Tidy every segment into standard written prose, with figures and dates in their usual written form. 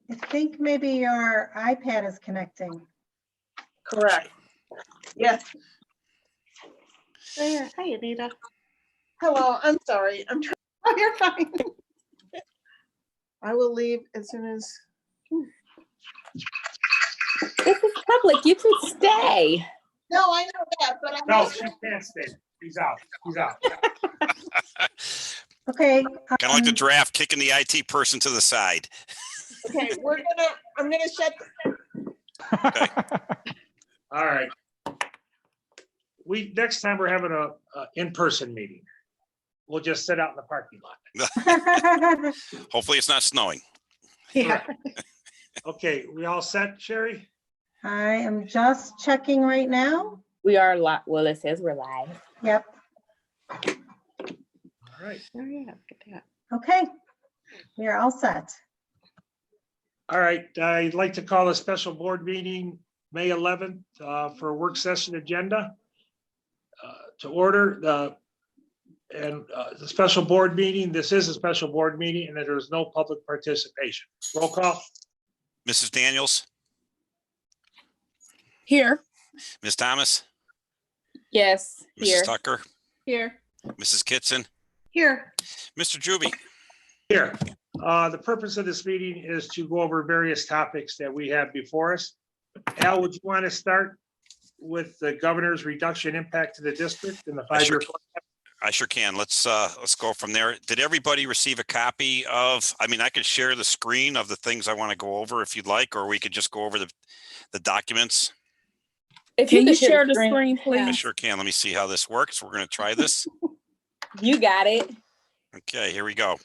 I think maybe your iPad is connecting. Correct. Yes. There. Hi, Anita. Hello, I'm sorry. I'm trying. Oh, you're fine. I will leave as soon as. This is public. You can stay. No, I know that, but I'm. No, she can't stay. He's out. He's out. Okay. Kind of like the draft, kicking the IT person to the side. Okay, I'm gonna shut. All right. Next time we're having a in-person meeting. We'll just sit out in the parking lot. Hopefully it's not snowing. Yeah. Okay, we all set, Sherry? I am just checking right now. We are live. Well, it says we're live. Yep. All right. Oh, yeah. Get that. Okay. We are all set. All right, I'd like to call a special board meeting, May 11th, for a work session agenda to order the special board meeting. This is a special board meeting and there is no public participation. Roll call. Mrs. Daniels, Here. Ms. Thomas, Yes. Here. Mrs. Tucker, Here. Mrs. Kitson, Here. Mr. Juby. Here. The purpose of this meeting is to go over various topics that we have before us. Al, would you want to start with the governor's reduction impact to the district in the Sure. 5-year plan? I sure can. Let's go from there. Did everybody receive a copy of, I mean, I could share the screen of the things I want to go over if you'd like, or we could just go over the documents. If you Can could you share the screen? screen, I please. sure can. Let me see how this works. We're going to try this. You got it. Okay, here we go.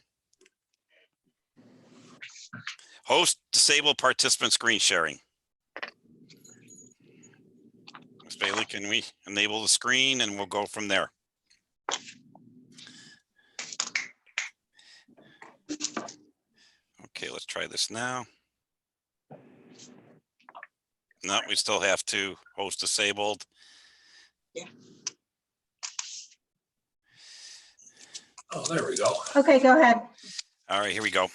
Host disabled participant screen sharing. Ms. Bailey, can we enable the screen and we'll go from there? Okay, let's try this now. No, we still have to host disabled. Oh, there we go. Okay, go ahead. All right, here we go.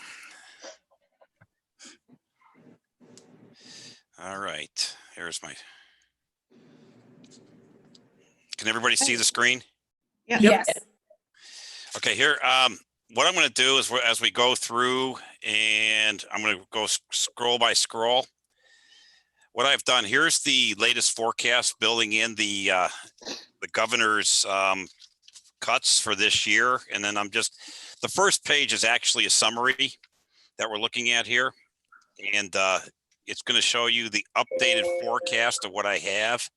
All right, here's my. Can everybody see the screen? Yeah. Yes. Okay, here, what I'm going to do is as we go through and I'm going to go scroll by scroll. What I've done, here's the latest forecast building in the governor's cuts for this year. And then the first page is actually a summary that we're looking at here. And it's going to show you the updated forecast of what I have.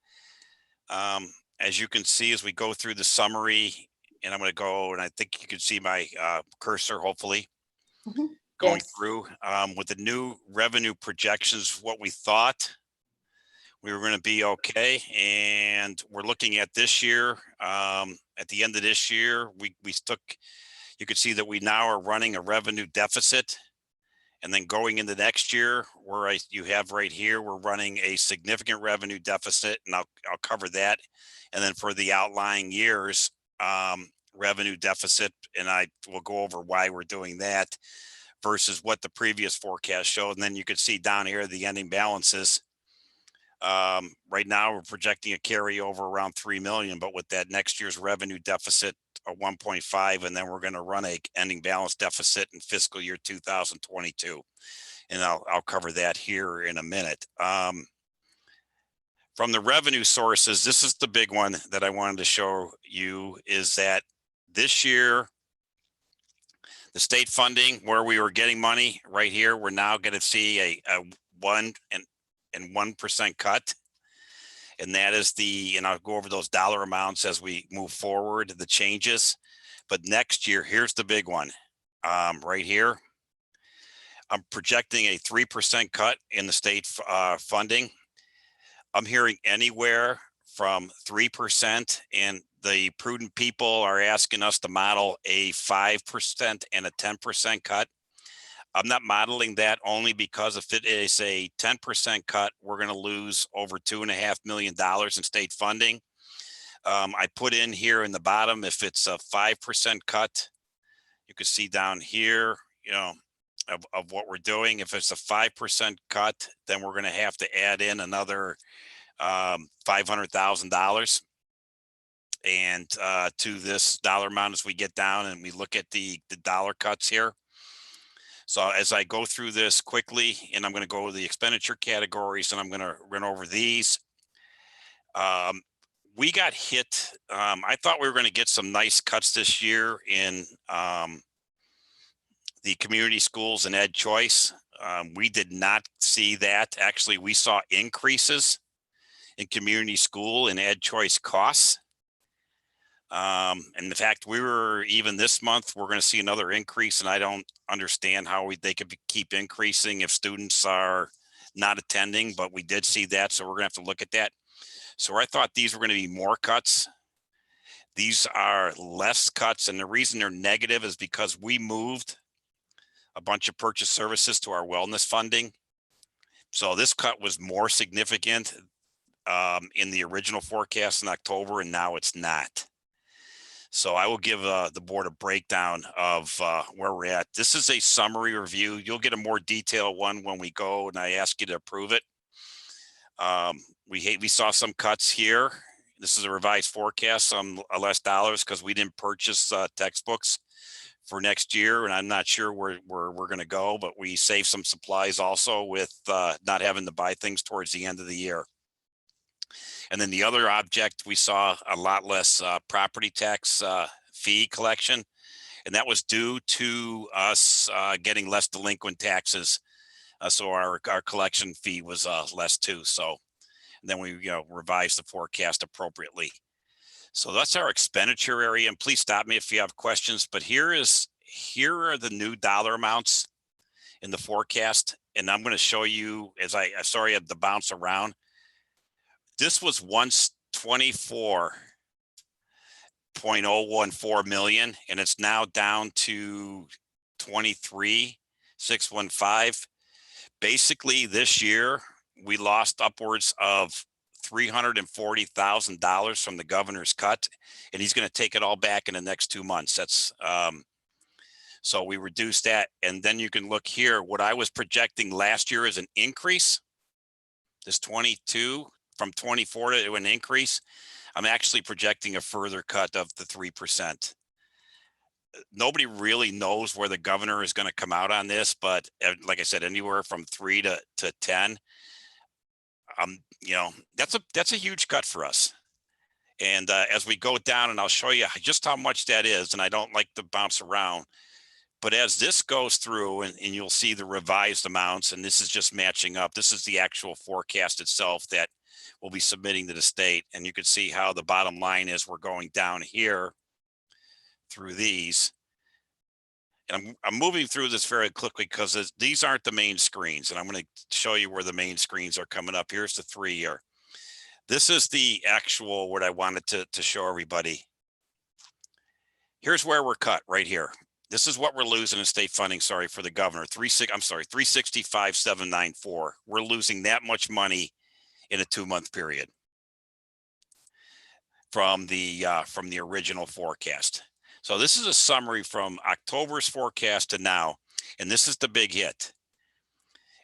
As you can see, as we go through the summary, and I'm going to go, and I think you can see my cursor, hopefully, going Yes. through with the new revenue projections, what we thought we were going to be okay. And we're looking at this year. At the end of this year, you could see that we now are running a revenue deficit. And then going into next year, you have right here, we're running a significant revenue deficit, and I'll cover that. And then for the outlying years, revenue deficit, and I will go over why we're doing that versus what the previous forecast showed. And then you could see down here the ending balances. Right now, we're projecting a carryover around 3 million, but with that next year's revenue deficit of 1.5, and then we're going to run a ending balance deficit in fiscal year 2022. And I'll cover that here in a minute. From the revenue sources, this is the big one that I wanted to show you, is that this year, the state funding where we were getting money right here, we're now going to see a 1% cut. And that is and I'll go over those dollar amounts as we move forward, the changes. But next year, here's the big one right here. I'm projecting a 3% cut in the state funding. I'm hearing anywhere from 3%, and the prudent people are asking us to model a 5% and a 10% cut. I'm not modeling that only because if it is a 10% cut, we're going to lose over $2.5 million in state funding. I put in here in the bottom, if it's a 5% cut, you can see down here, you know, of what we're doing. If it's a 5% cut, then we're going to have to add in another $500,000 and to this dollar amount as we get down and we look at the dollar cuts here. So as I go through this quickly, and I'm going to go to the expenditure categories, and I'm going to run over these. We got hit. I thought we were going to get some nice cuts this year in the community schools and ed choice. We did not see that. Actually, we saw increases in community school and ed choice costs. And in fact, we were even this month, we're going to see another increase, and I don't understand how they could keep increasing if students are not attending, but we did see that. So we're going to have to look at that. So I thought these were going to be more cuts. These are less cuts. And the reason they're negative is because we moved a bunch of purchase services to our wellness funding. So this cut was more significant in the original forecast in October, and now it's not. So I will give the board a breakdown of where we're at. This is a summary review. You'll get a more detailed one when we go and I ask you to approve it. We saw some cuts here. This is a revised forecast, some less dollars because we didn't purchase textbooks for next year, and I'm not sure where we're going to go, but we saved some supplies also with not having to buy things towards the end of the year. And then the other object, we saw a lot less property tax fee collection, and that was due to us getting less delinquent taxes. So our collection fee was less too. So then we revised the forecast appropriately. So that's our expenditure area. And please stop me if you have questions. But here are the new dollar amounts in the forecast, and I'm going to show you as sorry I had to bounce around. This was once 24.014 million, and it's now down to 23.615. Basically, this year we lost upwards of $340,000 from the governor's cut, and he's going to take it all back in the next 2 months. That's so we reduced that, and then you can look here. What I was projecting last year as an increase, this 22 from 24 to an increase, I'm actually projecting a further cut of the 3%. Nobody really knows where the governor is going to come out on this, but like I said, anywhere from 3 to 10. That's a huge cut for us. And as we go down, and I'll show you just how much that is, and I don't like to bounce around, but as this goes through and you'll see the revised amounts, and this is just matching up. This is the actual forecast itself that we'll be submitting to the state. And you can see how the bottom line is we're going down here through these. And I'm moving through this very quickly because these aren't the main screens, and I'm going to show you where the main screens are coming up. Here's the 3-year. This is the actual what I wanted to show everybody. Here's where we're cut right here. This is what we're losing in state funding. Sorry for the governor. 365,794. We're losing that much money in a 2-month period from the original forecast. So this is a summary from October's forecast to now, and this is the big hit.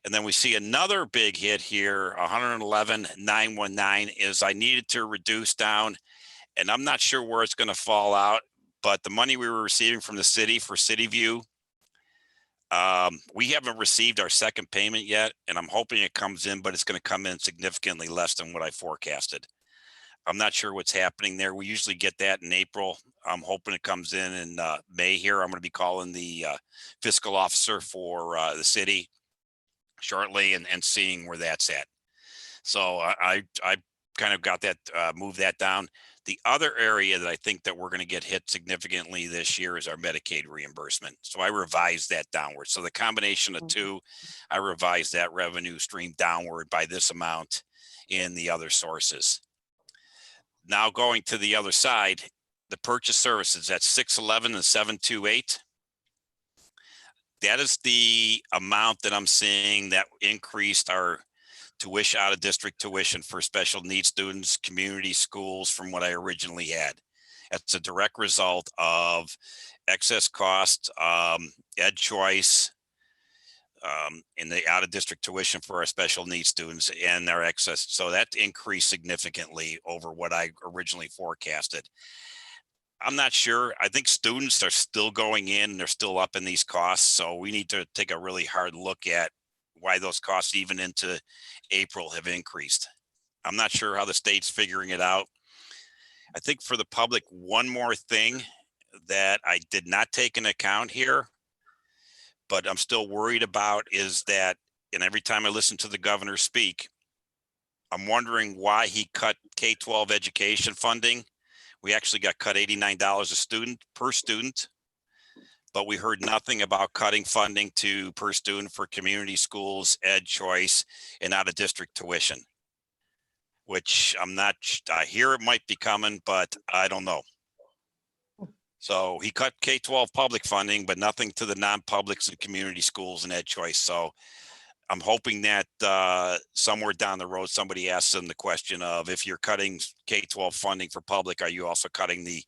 And then we see another big hit here, 111,919 is I needed to reduce down, and I'm not sure where it's going to fall out, but the money we were receiving from the city for CityView, we haven't received our second payment yet, and I'm hoping it comes in, but it's going to come in significantly less than what I forecasted. I'm not sure what's happening there. We usually get that in April. I'm hoping it comes in May here. I'm going to be calling the fiscal officer for the city shortly and seeing where that's at. So I kind of got that, moved that down. The other area that I think that we're going to get hit significantly this year is our Medicaid reimbursement. So I revised that downward. So the combination of two, I revised that revenue stream downward by this amount in the other sources. Now going to the other side, the purchase services at 611 and 728. that is the amount that I'm seeing that increased our tuition, out of district tuition for special needs students, community schools from what I originally had. That's a direct result of excess cost, ed choice, in the out of district tuition for our special needs students and their excess. So that increased significantly over what I originally forecasted. I'm not sure. I think students are still going in, they're still up in these costs. So we need to take a really hard look at why those costs even into April have increased. I'm not sure how the state's figuring it out. I think for the public, one more thing that I did not take into account here, but I'm still worried about is that, and every time I listen to the governor speak, I'm wondering why he cut K-12 education funding. We actually got cut $89 a student per student, but we heard nothing about cutting funding to per student for community schools, ed choice, and out of district tuition, which I'm not, I hear it might be coming, but I don't know. So he cut K-12 public funding, but nothing to the non-publics and community schools and ed choice. So I'm hoping that somewhere down the road, somebody asks them the question of, if you're cutting K-12 funding for public, are you also cutting the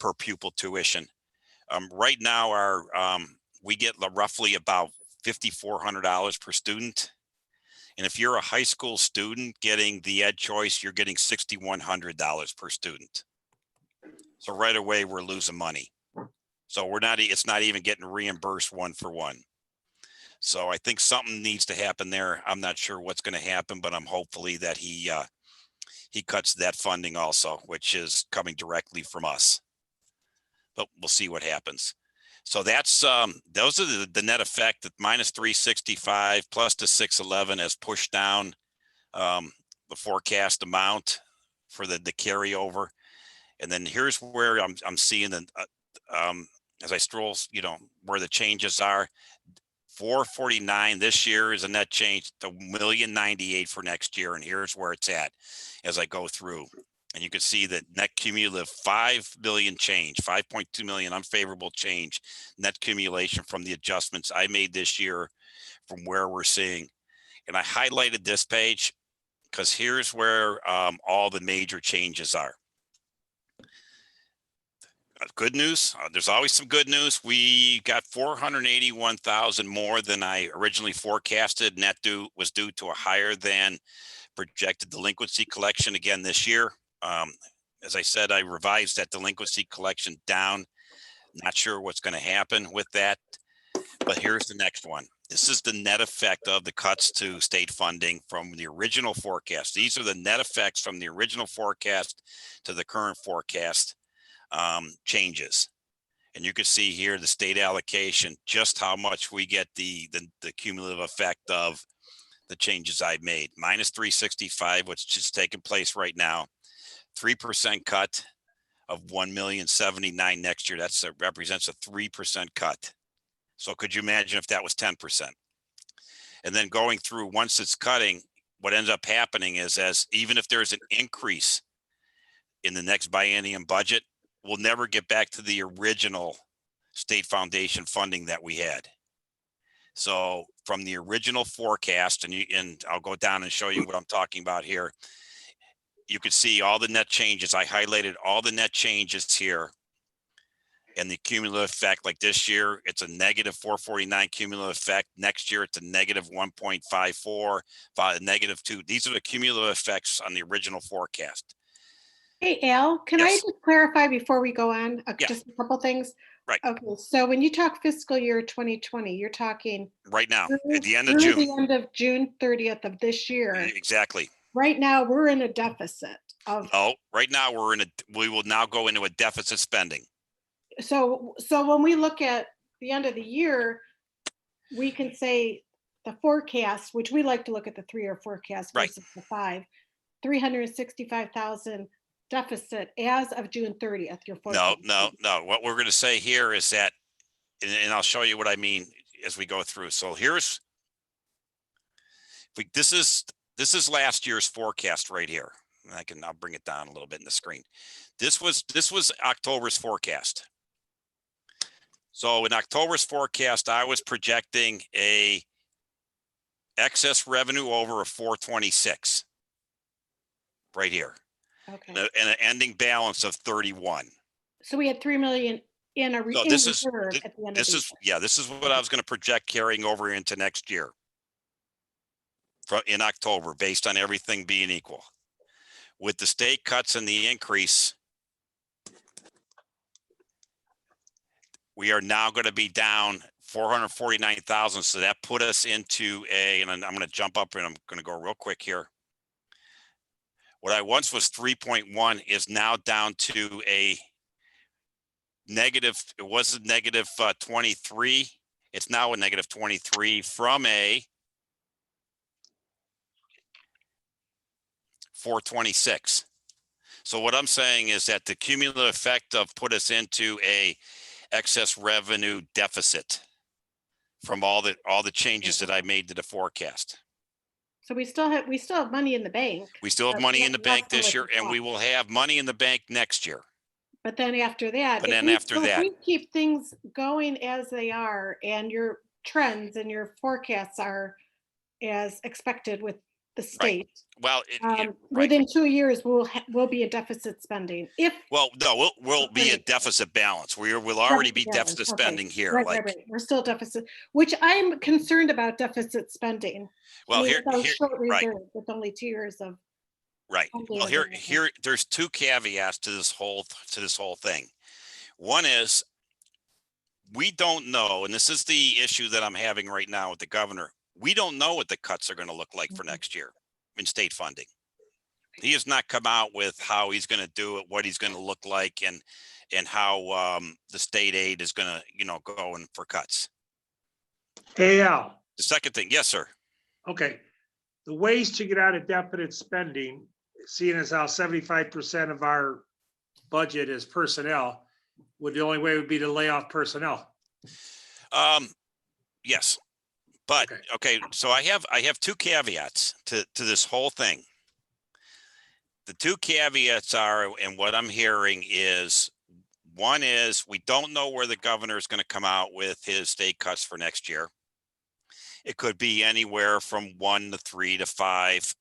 per pupil tuition? Right now, we get roughly about $5,400 per student. And if you're a high school student getting the ed choice, you're getting $6,100 per student. So right away, we're losing money. So it's not even getting reimbursed one for one. So I think something needs to happen there. I'm not sure what's going to happen, but I'm hopefully that he cuts that funding also, which is coming directly from us. But we'll see what happens. So that's those are the net effect, that minus 365 plus the 611 has pushed down the forecast amount for the carryover. And then here's where I'm seeing the as I stroll, where the changes are. 449 this year is a net change to $1,098,000 for next year. And here's where it's at as I go through. And you can see that net cumulative 5 billion change, 5.2 million unfavorable change, net accumulation from the adjustments I made this year from where we're seeing. And I highlighted this page because here's where all the major changes are. Good news. There's always some good news. We got 481,000 more than I originally forecasted. Net was due to a higher than projected delinquency collection again this year. As I said, I revised that delinquency collection down. Not sure what's going to happen with that, but here's the next one. This is the net effect of the cuts to state funding from the original forecast. These are the net effects from the original forecast to the current forecast changes. And you can see here the state allocation, just how much we get the cumulative effect of the changes I've made. Minus 365, which is taking place right now. 3% cut of 1,079,000 next year. That represents a 3% cut. So could you imagine if that was 10%? And then going through, once it's cutting, what ends up happening is, even if there's an increase in the next biennium budget, we'll never get back to the original state foundation funding that we had. So from the original forecast, and I'll go down and show you what I'm talking about here. You can see all the net changes. I highlighted all the net changes here. And the cumulative effect, like this year, it's a negative 449 cumulative effect. Next year, it's a negative 1.54, negative 2. These are the cumulative effects on the original forecast. Hey, Al, can I Yes. just clarify before we go on? Yeah. Just a couple things. Right. Okay, so when you talk fiscal year 2020, you're talking Right now, through at the end of through June. the end of June 30th of this year. Exactly. Right now, we're in a deficit of, Oh, right now we will now go into a deficit spending. so when we look at the end of the year, we can say the forecast, which we like to look at the 3-year forecast Right. versus the 5, 365,000 deficit as of June 30th. Your forecast. No. What we're going to say here is that, and I'll show you what I mean as we go through. So here's, this is last year's forecast right here. And I'll bring it down a little bit in the screen. This was October's forecast. So in October's forecast, I was projecting a excess revenue over of 426. Right here, Okay. and an ending balance of 31. So we had 3 million in a So in this is, reserve at the end of this the is, yeah, this is what I was gonna project carrying over into next year. In October, based on everything being equal. With the state cuts and the increase, we are now gonna be down 449,000. So that put us into and I'm gonna jump up and I'm gonna go real quick here. What I once was 3.1 is now down to a negative. It was a negative 23. It's now a negative 23 from a 426. So what I'm saying is that the cumulative effect of put us into a excess revenue deficit from all the changes that I made to the forecast. So we still have money in the bank, We still have But money not- in the not bank so this much year, and we cost. will have money in the bank next year. but then after that, But if then we- after so if that- we keep things going as they are and your trends and your forecasts are as expected with the state, Well, right. within 2 years, we'll be a deficit spending. If Well, no, we'll be a Okay. deficit balance. We'll already be Deficit balance, deficit okay. spending here. Right, Like, right. We're still deficit, which I'm concerned about deficit spending. well, We here, have those here, short right, reserves with only 2 years of. right. funding Well, here, available. there's two caveats to this whole thing. One is we don't know, and this is the issue that I'm having right now with the governor. We don't know what the cuts are going to look like for Mhm. next year in state funding. He has not come out with how he's going to do it, what he's going to look like, and how the state aid is going to, go in for cuts. Hey, Al, The second thing, yes, sir. okay. The ways to get out of deficit spending, seeing as how 75% of our budget is personnel, the only way would be to lay off personnel. Yes, but Okay. okay. So I have two caveats to this whole thing. The two caveats are, and what I'm hearing is, one is we don't know where the governor is going to come out with his state cuts for next year. It could be anywhere from 1 to 3 to 5.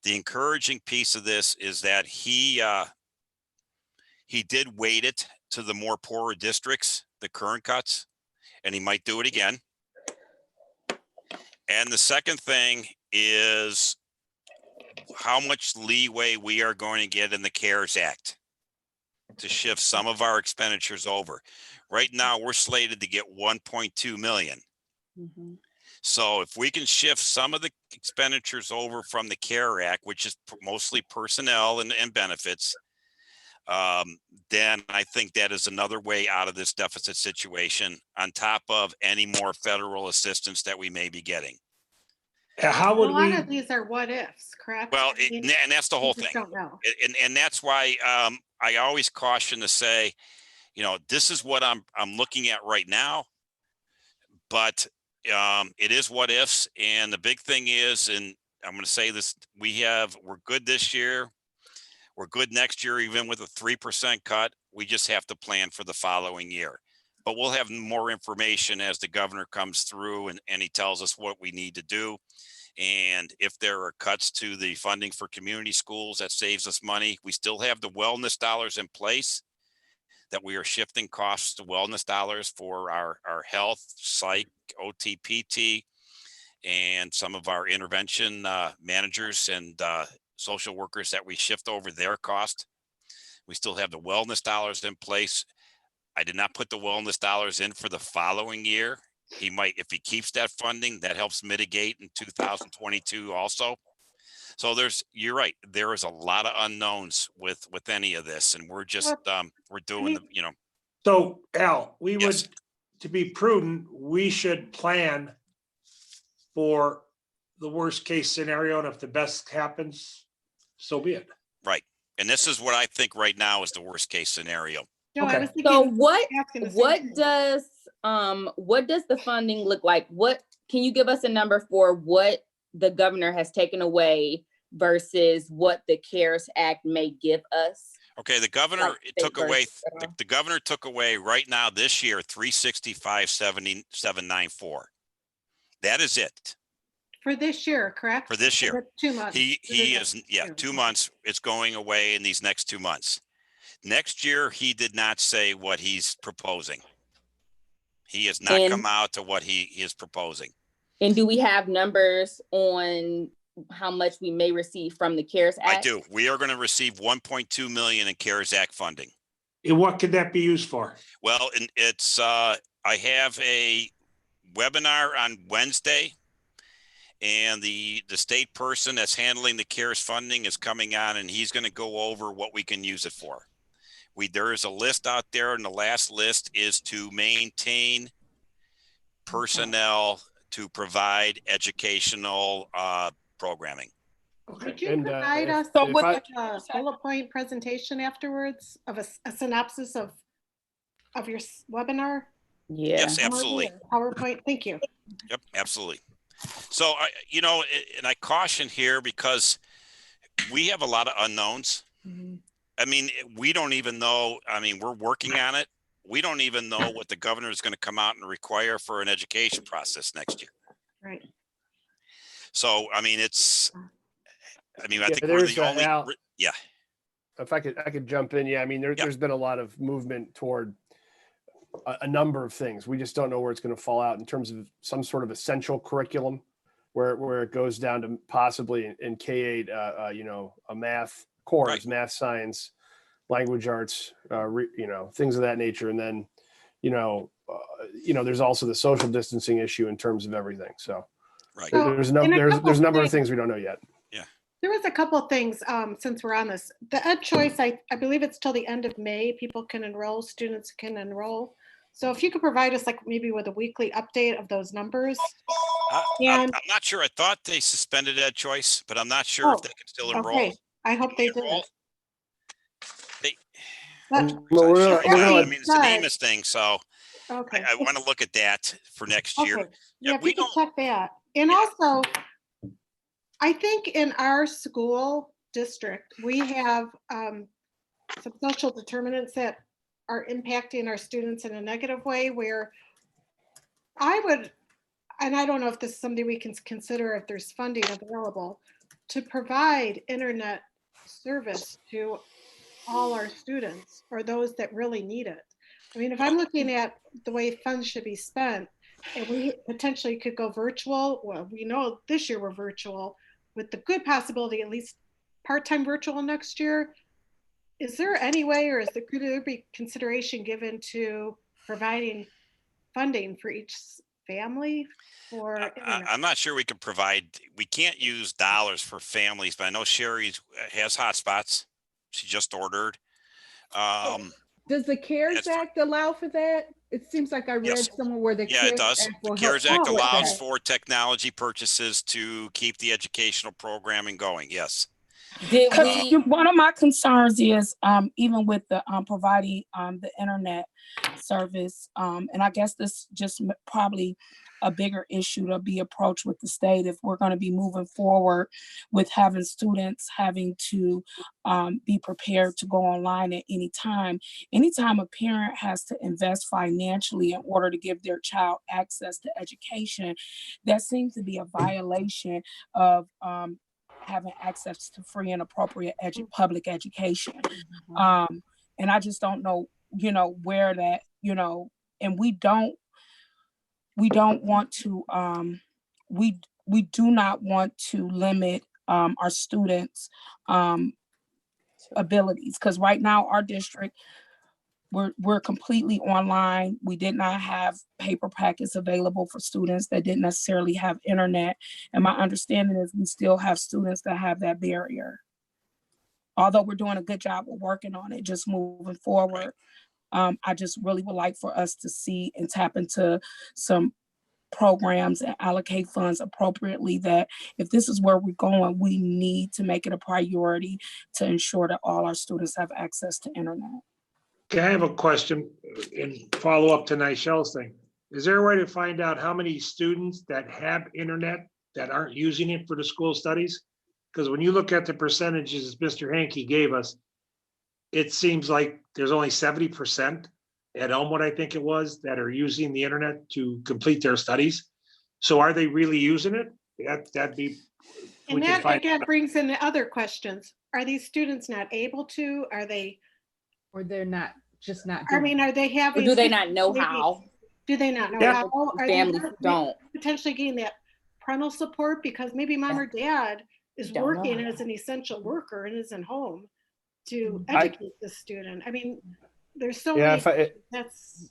The encouraging piece of this is that he did weight it to the more poorer districts, the current cuts, and he might do it again. And the second thing is how much leeway we are going to get in the CARES Act to shift some of our expenditures over. Right now, we're slated to get 1.2 million. Mhm. So if we can shift some of the expenditures over from the CARE Act, which is mostly personnel and benefits, then I think that is another way out of this deficit situation, on top of any more federal assistance that we may be getting. How A would lot we, of these are what ifs, correct? Well, I mean, and that's the we whole just thing. Don't know. And that's why I always caution to say, this is what I'm looking at right now, but it is what ifs. And the big thing is, and I'm going to say this, we're good this year. We're good next year, even with a 3% cut. We just have to plan for the following year. But we'll have more information as the governor comes through and he tells us what we need to do. And if there are cuts to the funding for community schools, that saves us money. We still have the wellness dollars in place, that we are shifting costs to wellness dollars for our health, psych, OT, PT, and some of our intervention managers and social workers, that we shift over their cost. We still have the wellness dollars in place. I did not put the wellness dollars in for the following year. He might, if he keeps that funding, that helps mitigate in 2022 also. So you're right. There is a lot of unknowns with any of this, and we're just, we're doing so Al, we would, Yes. to be prudent, we should plan for the worst case scenario, and if the best happens, so be it. right. And this is what I think right now is the worst case scenario. No, I Okay. was So thinking, what asking the same what thing. does the funding look like? What can you give us a number for what the governor has taken away versus what the CARES Act may give us? Okay, the governor Like state took away, versus federal. the governor took away right now this year, 365,794. That is it For this year, correct? for this year. the 2 months. He For the is, next yeah, 2 months. It's going away in these next 2 months. Next year, he did not say what he's proposing. He has not come And- out to what he is proposing. And do we have numbers on how much we may receive from the CARES Act? I do. We are going to receive 1.2 million in CARES Act funding. And what could that be used for? Well, and it's, I have a webinar on Wednesday. And the state person that's handling the CARES funding is coming on, and he's going to go over what we can use it for. There is a list out there, and the last list is to maintain personnel to provide educational programming. Could you And, provide us So if with I- like a bullet point presentation afterwards of a synopsis of your webinar? Yeah. Yes, absolutely. PowerPoint, thank you. Yep, absolutely. So and I caution here because we have a lot of unknowns. I mean, we don't even know, I mean, we're working on it. We don't even know what the governor is going to come out and require for an education process next year. Right. So, I mean, I think we're there's, the only, Al, yeah, if I could jump in. Yeah, I mean, there's been a lot of movement toward a number of things. We just don't know where it's going to fall out in terms of some sort of essential curriculum where it goes down to possibly in K-8, a math course, Right. math, science, language arts, things of that nature. And then, there's also the social distancing issue in terms of everything. So right. So, there's in a couple a number of things- things we don't know yet. There was a couple of things, since we're on this. The Ed Choice, I believe it's till the end of May, people can enroll, students can enroll. So if you could provide us like maybe with a weekly update of those numbers. I'm And, not sure. I thought they suspended Ed Choice, but I'm not sure Oh, if they can still enroll. okay, I hope they did. Enroll? They, But- Well, we're Sure, gonna yeah, I let- mean, it's an Amos thing, so Okay. I want to look at that for next year. Okay, Yeah, yeah, if we you could don't- check that. And Yeah. also, I think in our school district, we have some social determinants that are impacting our students in a negative way where I would, and I don't know if this is something we can consider if there's funding available, to provide internet service to all our students or those that really need it. I mean, if I'm looking at the way funds should be spent, and we potentially could go virtual, well, we know this year we're virtual, with the good possibility at least part-time virtual next year. Is there any way, or could there be consideration given to providing funding for each family for internet? I'm not sure we can we can't use dollars for families, but I know Sherry has hotspots. She just ordered. Does the CARES It's- Act allow for that? It seems like I read Yes. somewhere where the Yeah, it CARES does. Act will The help CARES Act with allows that. for technology purchases to keep the educational programming going. Yes. Did Because we, one of my concerns is even with the providing the internet service, and I guess this just probably a bigger issue to be approached with the state if we're going to be moving forward with having students having to be prepared to go online at any time. Anytime a parent has to invest financially in order to give their child access to education, that seems to be a violation of having access to free and appropriate public education. And I just don't know, where that, and we don't want to, we do not want to limit our students' abilities. Because right now our district, we're completely online. We did not have paper packets available for students that didn't necessarily have internet. And my understanding is we still have students that have that barrier. Although we're doing a good job of working on it, just moving forward. I just really would like for us to see and tap into some programs and allocate funds appropriately, that if this is where we're going, we need to make it a priority to ensure that all our students have access to internet. Okay, I have a question and follow up to Nichelle's thing. Is there a way to find out how many students that have internet that aren't using it for the school studies? Because when you look at the percentages Mr. Hankey gave us, it seems like there's only 70% at Elmwood, I think it was, that are using the internet to complete their studies. So are they really using it? That'd be. we And can that find again out. brings in the other questions. Are these students not able to? Are they, Or they're not, just not. I doing mean, are they Or having? do they not know maybe- how? Do they not know Yeah. how? Are they Families not don't. potentially getting that parental support because maybe mom or dad is Don't know. working as an essential worker and isn't home to I- educate the student? I mean, there's so Yeah, many, if I, that's.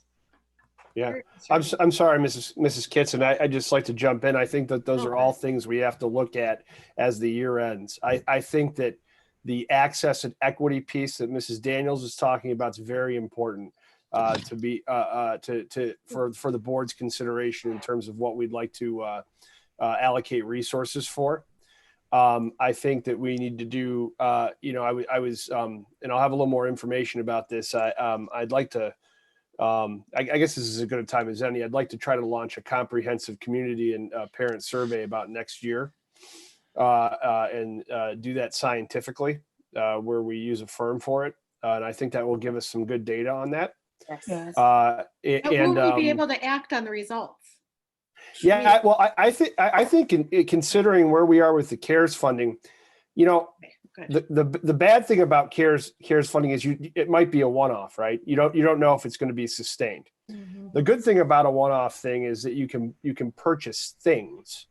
yeah. very I'm, concerning. I'm sorry, Mrs. Kitson. I just like to jump in. I think that those are all things we have to look at as the year ends. I think that the access and equity piece that Mrs. Daniels is talking about is very important to be for the board's consideration in terms of what we'd like to allocate resources for. I think that we need to do. I was, and I'll have a little more information about this. I'd like to. I guess this is as good a time as any. I'd like to try to launch a comprehensive community and parent survey about next year, and do that scientifically, where we use a firm for it. And I think that will give us some good data on that. Yes. But will we be able to act on the results? Yeah, well, I think considering where we are with the CARES funding, Good. the bad thing about CARES funding is it might be a one-off, right? You don't know if it's going to be sustained. The good thing about a one-off thing is that you can purchase things,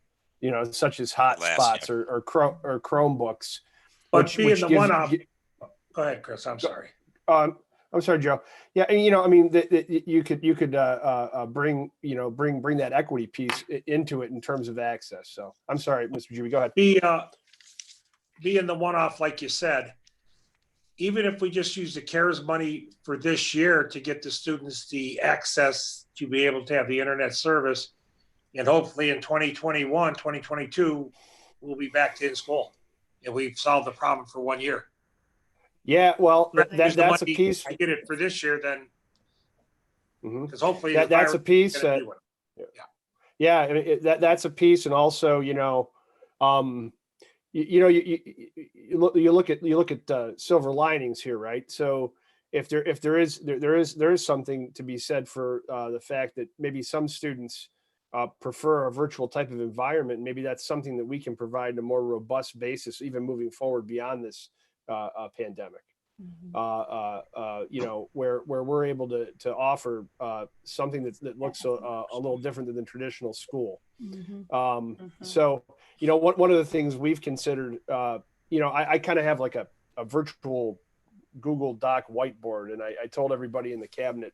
such as hotspots or Chromebooks. But being the gives- one-off, go ahead, Chris, I'm sorry. I'm sorry, Joe. Yeah, and I mean, you could bring that equity piece into it in terms of access. So I'm sorry, Mr. Juby, go ahead. Being the one-off, like you said, even if we just use the CARES money for this year to get the students the access to be able to have the internet service, and hopefully in 2021, 2022, we'll be back to in school. And we've solved the problem for 1 year. Yeah, well, Use the that's a money, piece. I get it for this year, then, Mhm. because hopefully. That's a piece. Gonna be one. Yeah, that's a piece, and also, you look at silver linings here, right? So if there is something to be said for the fact that maybe some students prefer a virtual type of environment. Maybe that's something that we can provide on a more robust basis, even moving forward beyond this pandemic. Where we're able to offer something that looks a little different than the traditional school. So, one of the things we've considered, I kind of have like a virtual Google Doc whiteboard, and I told everybody in the cabinet,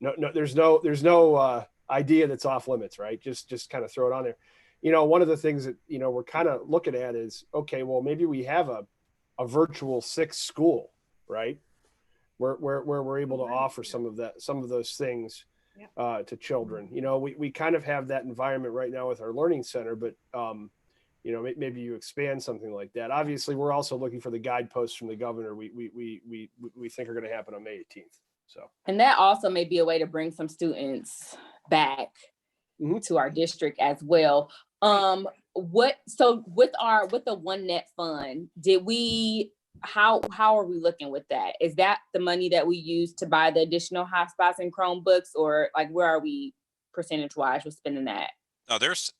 no, there's no idea that's off limits, right? Just kind of throw it on there. One of the things that, we're kind of looking at is, okay, well, maybe we have a virtual 6 school, right? Where we're able to offer some of those things to children. We kind of have that environment right now with our learning center, but maybe you expand something like that. Obviously, we're also looking for the guideposts from the governor. We think are going to happen on May 18th. So, and that also may be a way to bring some students back to our district as well. With the OneNet fund, how are we looking with that? Is that the money that we use to buy the additional hotspots and Chromebooks, or like where are we percentage wise with spending that? No, there's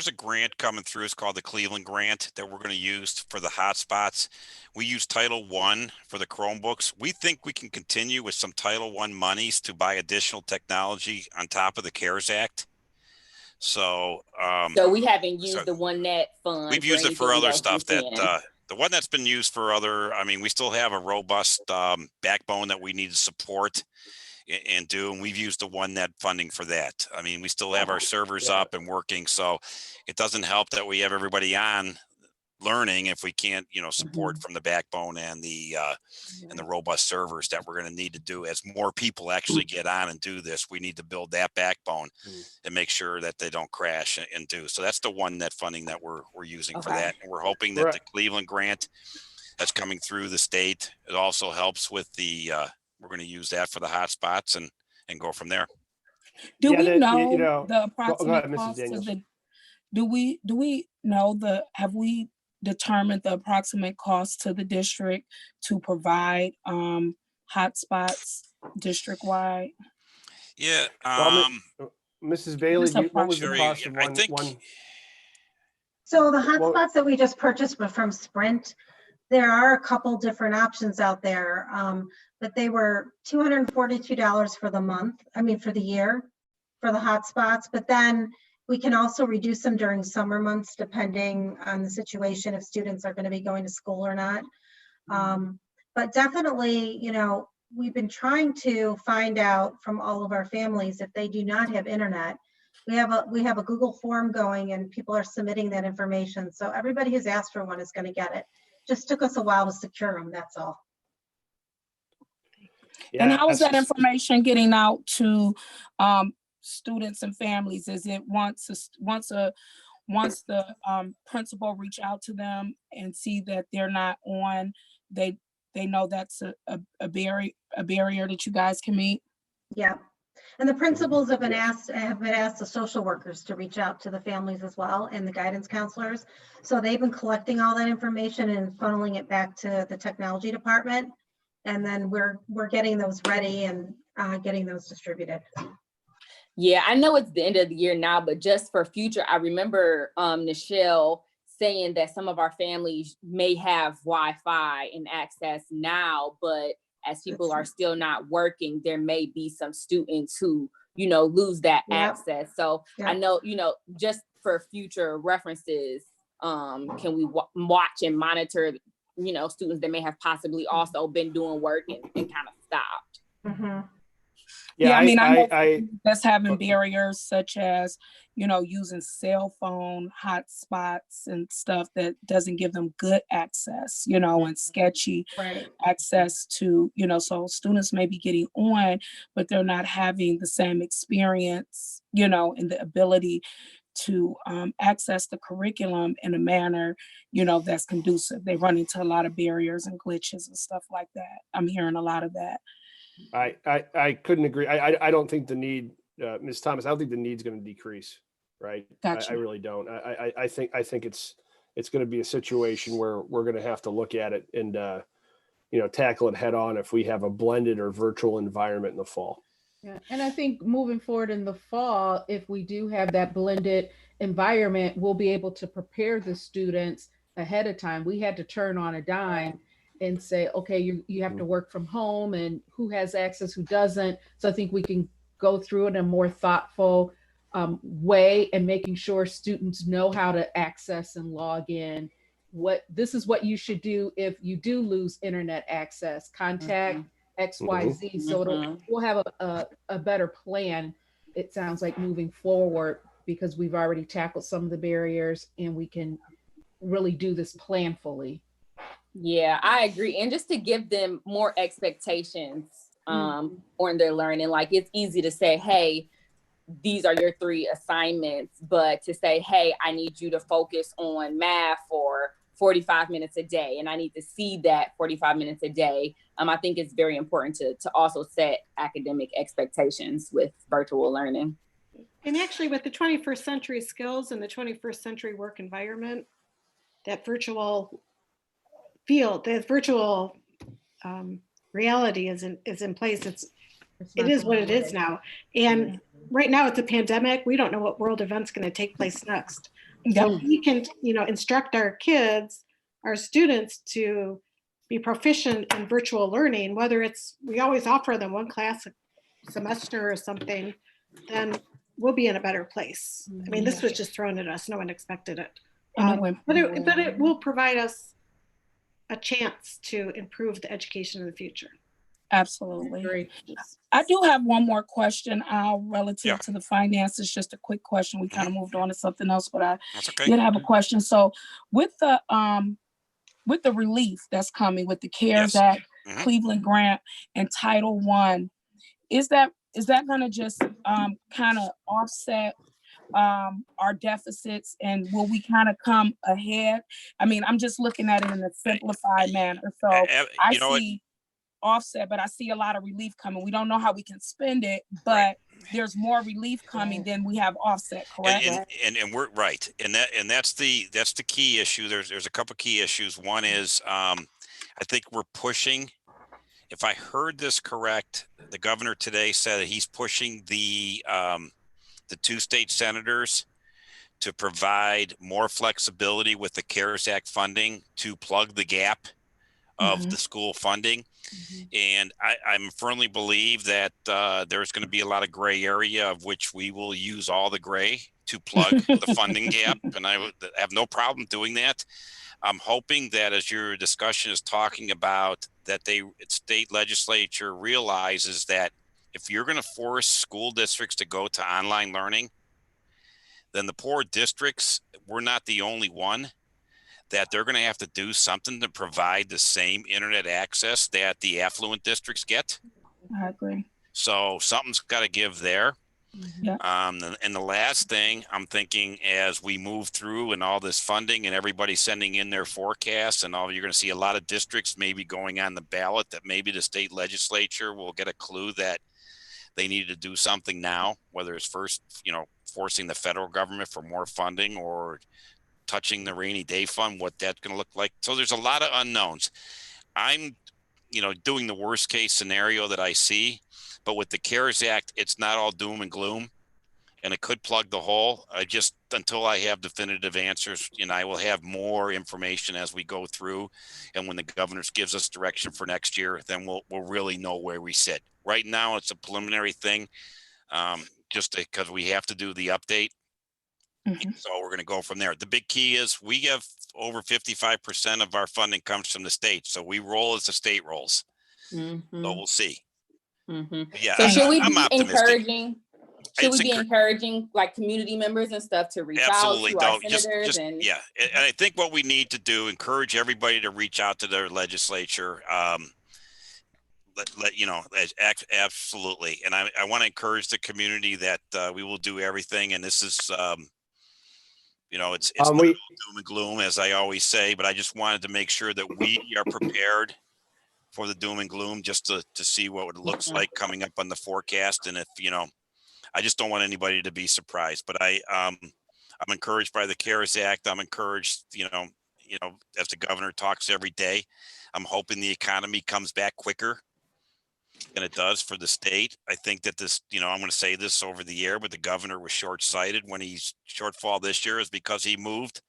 a grant coming through. It's called the Cleveland Grant that we're going to use for the hotspots. We use Title I for the Chromebooks. We think we can continue with some Title I monies to buy additional technology on top of the CARES Act. So we haven't used the OneNet fund. We've used it for other stuff that the one that's been used for other. I mean, we still have a robust backbone that we need to support and do, and we've used the OneNet funding for that. I mean, we still have our servers up and working, so it doesn't help that we have everybody on learning if we can't, support from the backbone and the robust servers that we're going to need to do. As more people actually get on and do this, we need to build that backbone and make sure that they don't crash and do. So that's the OneNet funding that we're using for that, and we're hoping that the Cleveland grant that's coming through the state, it also helps with the we're going to use that for the hotspots and go from there. Do we know the go ahead, approximate Mrs. cost Daniels. of the? Do we know have we determined the approximate cost to the district to provide hotspots district-wide? Yeah, Well, Mrs. Bailey, Just what was the approximate. cost of I one, think- one? So the Well- hotspots that we just purchased were from Sprint. There are a couple different options out there, but they were $242 for the month, for the year, for the hotspots. But then we can also reduce them during summer months, depending on the situation, if students are going to be going to school or not. But definitely, we've been trying to find out from all of our families if they do not have internet. We have a Google form going and people are submitting that information. So everybody who's asked for one is going to get it. Just took us a while to secure them, that's all. And Yeah, how is that that's- information getting out to students and families? Is it once the principal reach out to them and see that they're not on, they know that's a barrier that you guys can meet? Yeah. And the principals have been asked the social workers to reach out to the families as well, and the guidance counselors. So they've been collecting all that information and funneling it back to the technology department. And then we're getting those ready and getting those distributed. Yeah, I know it's the end of the year now, but just for future, I remember Nichelle saying that some of our families may have Wi-Fi and access now, but as people are still not working, there may be some students who, lose that access. So I know, just for future references, can we watch and monitor, students that may have possibly also been doing work and kind of stopped? Mm-hmm. Yeah, I know I that's having barriers such as, using cell phone hotspots and stuff that doesn't give them good access, and sketchy access to, so students may be getting on, but they're not having the same experience, and the ability to access the curriculum in a manner, that's conducive. They run into a lot of barriers and glitches and stuff like that. I'm hearing a lot of that. I couldn't agree. I don't think the need, Ms. Thomas, I don't think the need's going to decrease, right? Gotcha. I really don't. I think it's going to be a situation where we're going to have to look at it and, tackle it head on if we have a blended or virtual environment in the fall. Yeah, and I think moving forward in the fall, if we do have that blended environment, we'll be able to prepare the students ahead of time. We had to turn on a dime and say, okay, you have to work from home, and who has access, who doesn't. So I think we can go through it in a more thoughtful way, and making sure students know how to access and log in. This is what you should do if you do lose internet access. Contact XYZ. So we'll have a better plan, it sounds like, moving forward, because we've already tackled some of the barriers and we can really do this planfully. Yeah, I agree. And just to give them more expectations on their learning, like it's easy to say, hey, these are your 3 assignments, but to say, hey, I need you to focus on math for 45 minutes a day, and I need to see that 45 minutes a day. I think it's very important to also set academic expectations with virtual learning. And actually, with the 21st century skills and the 21st century work environment, that virtual field, that virtual reality is in place. It is what it is now. And right now it's a pandemic. We don't know what world event's going to take place next. So we can, instruct our kids, our students, to be proficient in virtual learning, whether we always offer them one class a semester or something, then we'll be in a better place. I mean, this was just thrown at us. No one expected it. But it will provide us a chance to improve the education in the future. Absolutely. Great. I do have one more question relative to the finances, just a quick question. We kind of moved on to something else, but I did have a question. So with the relief that's coming with the CARES Act, Cleveland Grant, and Title I, is that going to just kind of offset our deficits, and will we kind of come ahead? I mean, I'm just looking at it in a simplified manner. So I see. offset, but I see a lot of relief coming. We don't know how we can spend it, but Right. there's more relief coming than we have offset, correct? And we're right. And that's the key issue. There's a couple key issues. One is, I think we're pushing, if I heard this correct, the governor today said that he's pushing the 2 state senators to provide more flexibility with the CARES Act funding to plug the gap of the school funding. And I'm firmly believe that there's going to be a lot of gray area, of which we will use all the gray to plug the funding gap. And I would have no problem doing that. I'm hoping that as your discussion is talking about that state legislature realizes that if you're going to force school districts to go to online learning, then the poor districts, we're not the only one, that they're going to have to do something to provide the same internet access that the affluent districts get. I agree. So something's got to give there. Yeah. And the last thing I'm thinking, as we move through and all this funding and everybody sending in their forecasts and all, you're going to see a lot of districts maybe going on the ballot, that maybe the state legislature will get a clue that they need to do something now, whether it's first, forcing the federal government for more funding or touching the rainy day fund, what that's going to look like. So there's a lot of unknowns. I'm, doing the worst case scenario that I see, but with the CARES Act, it's not all doom and gloom, and it could plug the hole. Until I have definitive answers, and I will have more information as we go through. And when the governor gives us direction for next year, then we'll really know where we sit. Right now, it's a preliminary thing, just because we have to do the update. So we're going to go from there. The big key is we have over 55% of our funding comes from the state. So we roll as the state rolls. So we'll see. Yeah, So should we I'm be optimistic. encouraging? Should we be encouraging like community members and stuff to reach Absolutely. out to our Don't senators and yeah. And I think what we need to do, encourage everybody to reach out to their legislature. Absolutely. And I want to encourage the community that we will do everything. And this is, it's not all doom and gloom, as I always say, but I just wanted to make sure that we are prepared for the doom and gloom, just to see what it looks like coming up on the forecast. And if, I just don't want anybody to be surprised, but I'm encouraged by the CARES Act. I'm encouraged, as the governor talks every day, I'm hoping the economy comes back quicker than it does for the state. I think that this, I'm going to say this over the air, but the governor was short-sighted when he's shortfall this year is because he moved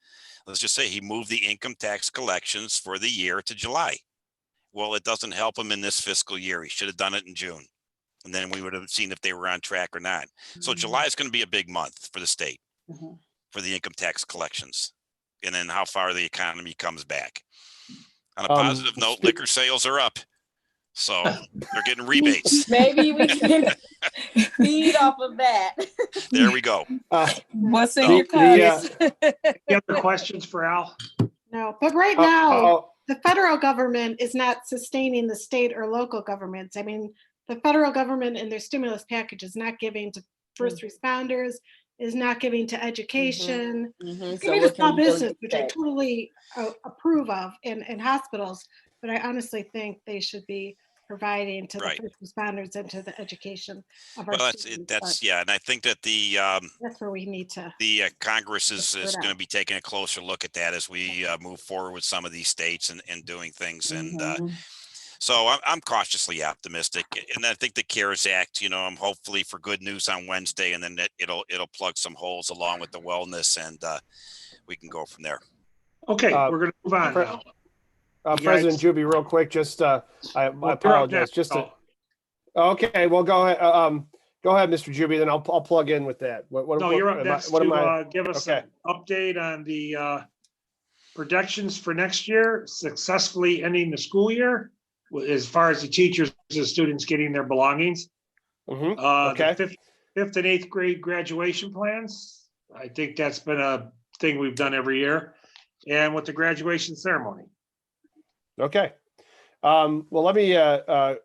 the income tax collections for the year to July. Well, it doesn't help him in this fiscal year. He should have done it in June. And then we would have seen if they were on track or not. So July is going to be a big month for the state for the income tax collections. And then how far the economy comes back. On a positive note, liquor sales are up. So they're getting rebates. maybe we can feed off of that. There we go. What's in your cups? You have the questions for Al? No, but right now, the federal government is not sustaining the state or local governments. I mean, the federal government and their stimulus package is not giving to first responders, is not giving to education, giving to small business, which I totally approve of, and hospitals. But I honestly think they should be providing to the first responders and to the education of our students. And I think that that's where we need to. The Congress is going to be taking a closer look at that as we move forward with some of these states and doing things. And so I'm cautiously optimistic. And I think the CARES Act, I'm hopefully for good news on Wednesday, and then it'll plug some holes along with the wellness, and we can go from there. Okay, we're going to move on now. President Juby, real quick, I apologize. Okay, well, go ahead. Go ahead, Mr. Juby, then I'll plug in with that. You're up next to give us an update on the projections for next year, successfully ending the school year, as far as the teachers and students getting their belongings. The fifth and eighth grade graduation plans. I think that's been a thing we've done every year. And with the graduation ceremony. Okay. Well, let me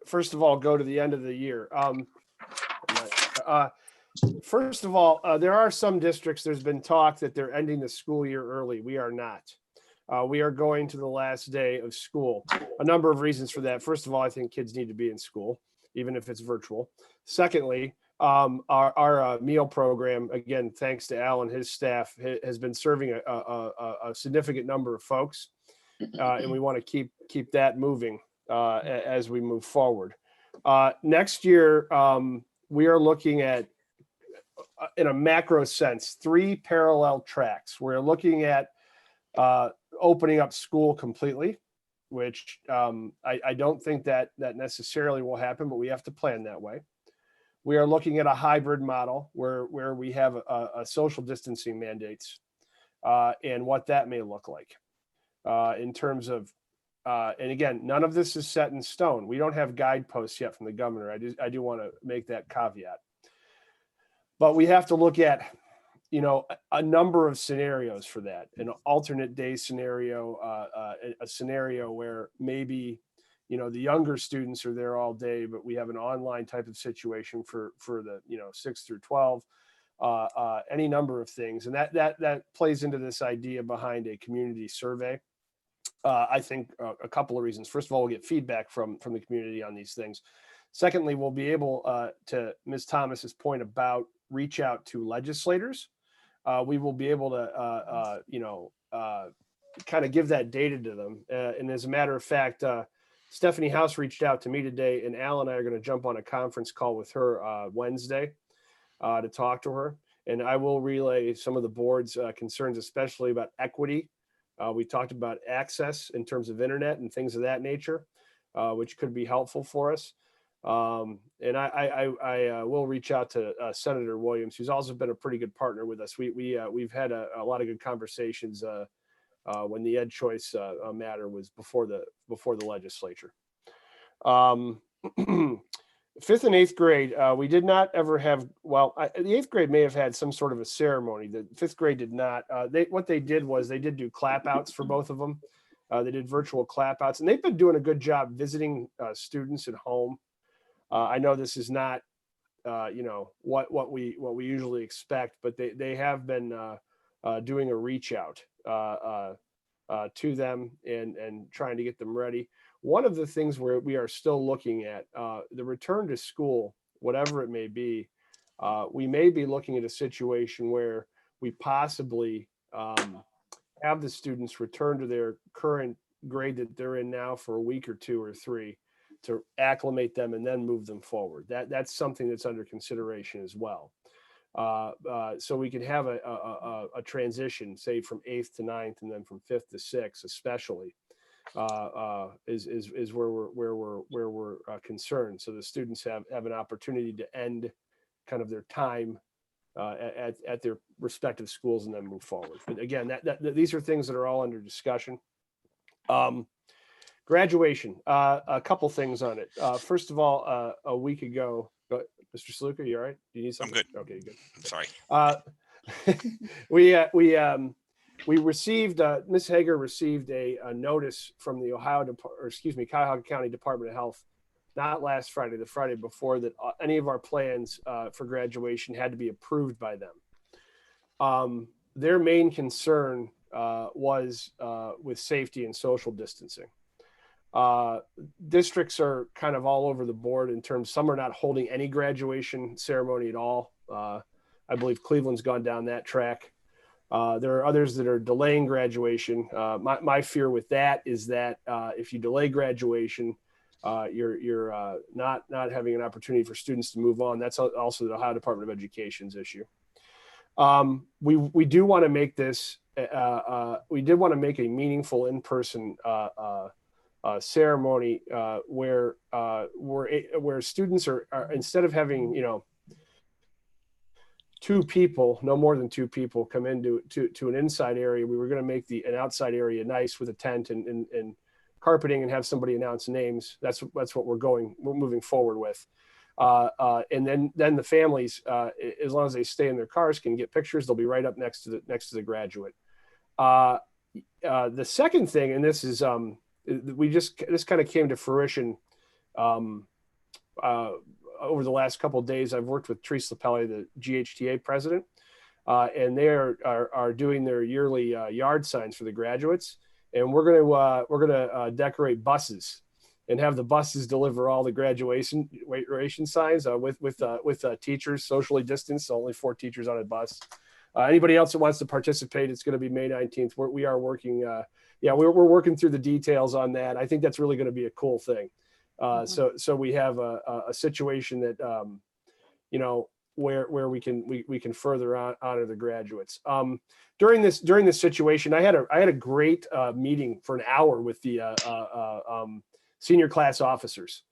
first of all go to the end of the year. First of all, there are some districts, there's been talk that they're ending the school year early. We are not. We are going to the last day of school. A number of reasons for that. First of all, I think kids need to be in school, even if it's virtual. Secondly, our meal program, again, thanks to Al and his staff, has been serving a significant number of folks, and we want to keep that moving as we move forward. Next year, we are looking at, in a macro sense, 3 parallel tracks. We're looking at opening up school completely, which I don't think that necessarily will happen, but we have to plan that way. We are looking at a hybrid model where we have a social distancing mandates and what that may look like in terms of, and again, none of this is set in stone. We don't have guideposts yet from the governor. I do want to make that caveat. But we have to look at, a number of scenarios for that. An alternate day scenario, a scenario where maybe, the younger students are there all day, but we have an online type of situation for the, 6 through 12, any number of things. And that plays into this idea behind a community survey. I think a couple of reasons. First of all, we'll get feedback from the community on these things. Secondly, we'll be able to Ms. Thomas's point about reach out to legislators. We will be able to, kind of give that data to them. And as a matter of fact, Stephanie House reached out to me today, and Al and I are going to jump on a conference call with her Wednesday to talk to her. And I will relay some of the board's concerns, especially about equity. We talked about access in terms of internet and things of that nature, which could be helpful for us. And I will reach out to Senator Williams, who's also been a pretty good partner with us. We've had a lot of good conversations when the Ed Choice matter was before the legislature. 5th and 8th grade, we did not ever have. Well, the 8th grade may have had some sort of a ceremony. The 5th grade did not. What they did was they did do clap outs for both of them. They did virtual clap outs, and they've been doing a good job visiting students at home. I know this is not, what we usually expect, but they have been doing a reach out to them and trying to get them ready. One of the things where we are still looking at the return to school, whatever it may be, we may be looking at a situation where we possibly have the students return to their current grade that they're in now for a week or 2 or 3 to acclimate them and then move them forward. That's something that's under consideration as well. So we could have a transition, say from 8th to 9th, and then from 5th to 6th, especially, is where we're concerned. So the students have an opportunity to end kind of their time at their respective schools and then move forward. But again, these are things that are all under discussion. Graduation, a couple things on it. First of all, a week ago, Mr. Saluka, you all right? Do you need something? I'm good. Okay, good. Sorry. We received, Ms. Hager received a notice from the Cuyahoga County Department of Health, not last Friday, the Friday before, that any of our plans for graduation had to be approved by them. Their main concern was with safety and social distancing. Districts are kind of all over the board in terms, some are not holding any graduation ceremony at all. I believe Cleveland's gone down that track. There are others that are delaying graduation. My fear with that is that if you delay graduation, you're not having an opportunity for students to move on. That's also the Ohio Department of Education's issue. We do want to make this, we did want to make a meaningful in-person ceremony where students are instead of having, 2 people, no more than 2 people come into an inside area, we were going to make an outside area nice with a tent and carpeting and have somebody announce names. That's what we're moving forward with. And then the families, as long as they stay in their cars, can get pictures. They'll be right up next to the graduate. The second thing, and this is this kind of came to fruition over the last couple of days. I've worked with Therese Lapelli, the GHTA president, and they are doing their yearly yard signs for the graduates. and we're gonna decorate buses and have the buses deliver all the graduation signs with teachers socially distanced. So only 4 teachers on a bus. Anybody else that wants to participate, it's going to be May 19th. We are working. We're working through the details on that. I think that's really going to be a cool thing. So we have a situation that where we can further honor the graduates. During this situation, I had a great meeting for an hour with the senior class officers,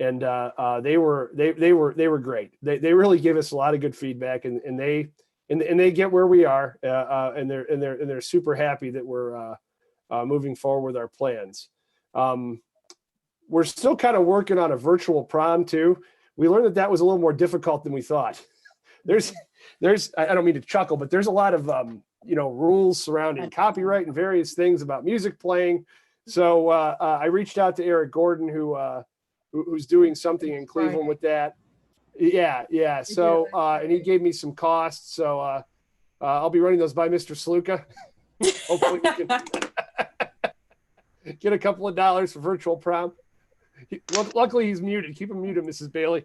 and they were great. They really gave us a lot of good feedback, and they get where we are, and they're super happy that we're moving forward with our plans. We're still kind of working on a virtual prom too. We learned that was a little more difficult than we thought. There's I don't mean to chuckle, but there's a lot of rules surrounding copyright and various things about music playing. So I reached out to Eric Gordon, who's doing something in Cleveland with that. Yeah. So and he gave me some costs. So I'll be running those by Mr. Sluka. Hopefully we can get a couple of dollars for virtual prom. Luckily he's muted. Keep him muted, Mrs. Bailey.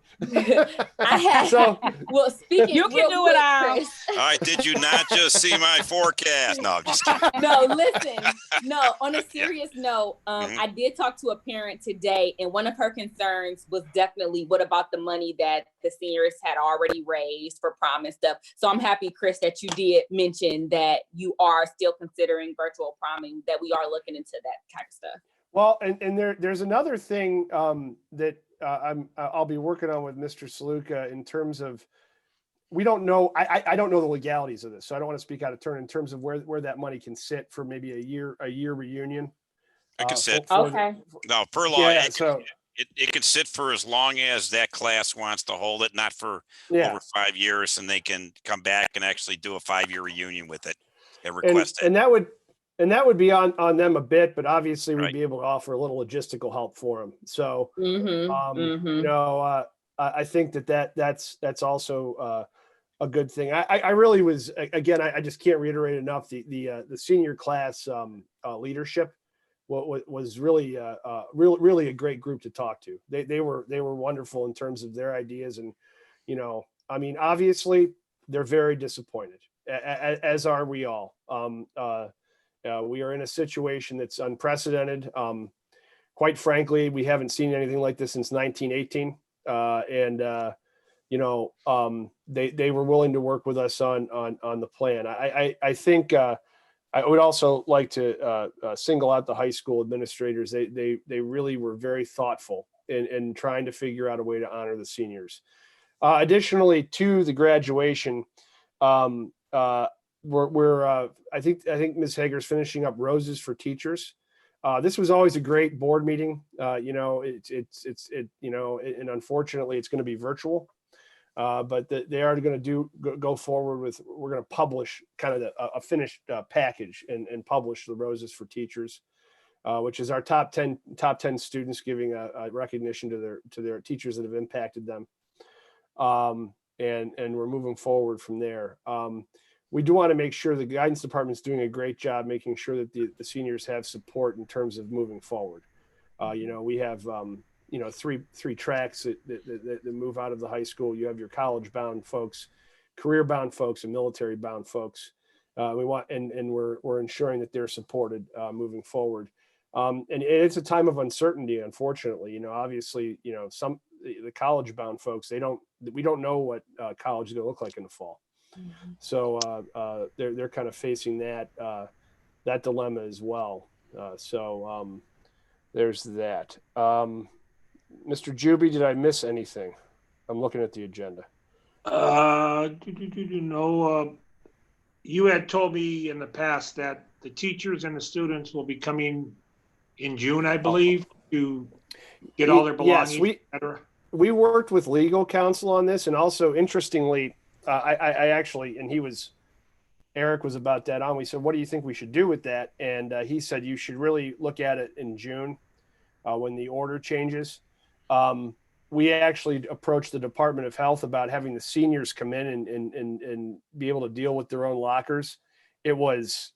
Well, speaking, you can do it out. All right, did you not just see my forecast? No, I'm just kidding. No, listen. No, on a serious note, I did talk to a parent today, and one of her concerns was definitely what about the money that the seniors had already raised for prom and stuff. So I'm happy, Chris, that you did mention that you are still considering virtual promming, that we are looking into that kind of stuff. Well, and there's another thing that I'll be working on with Mr. Saluka in terms of, we don't know, I don't know the legalities of this, so I don't want to speak out of turn in terms of where that money can sit for maybe a year reunion. It could sit. Okay. No, per law, Yeah, it could sit for as long as that class wants to hold it, not for over 5 years, and they can come back and actually do a 5-year reunion with it and request it. And that would be on them a bit, but obviously we'd be able to offer a little logistical help for them. So, I think that's also a good thing. I really was, again, I just can't reiterate enough the senior class leadership was really really a great group to talk to. They were wonderful in terms of their ideas, and obviously they're very disappointed, as are we all. We are in a situation that's unprecedented. Quite frankly, we haven't seen anything like this since 1918. They were willing to work with us on the plan. I think I would also like to single out the high school administrators. They really were very thoughtful in trying to figure out a way to honor the seniors. Additionally, to the graduation, I think Ms. Hager's finishing up Roses for Teachers. This was always a great board meeting. And unfortunately it's going to be virtual. But they are going to go forward with, we're going to publish kind of a finished package and publish the Roses for Teachers, which is our top 10 students giving a recognition to their teachers that have impacted them. And we're moving forward from there. We do want to make sure the guidance department is doing a great job making sure that the seniors have support in terms of moving forward. We have three tracks that move out of the high school. You have your college bound folks, career bound folks, and military bound folks. We're ensuring that they're supported moving forward. And it's a time of uncertainty, unfortunately. Obviously, the college bound folks, we don't know what college is going to look like in the fall. Mm-hmm. So they're kind of facing that dilemma as well. There's that. Mr. Juby, did I miss anything? I'm looking at the agenda. No. You had told me in the past that the teachers and the students will be coming in June, I believe, to get all their belongings. Yes, we worked with legal counsel on this, and also interestingly, I actually, and Eric was about that on. We said, what do you think we should do with that? And he said, you should really look at it in June when the order changes. We actually approached the Department of Health about having the seniors come in and be able to deal with their own lockers. It was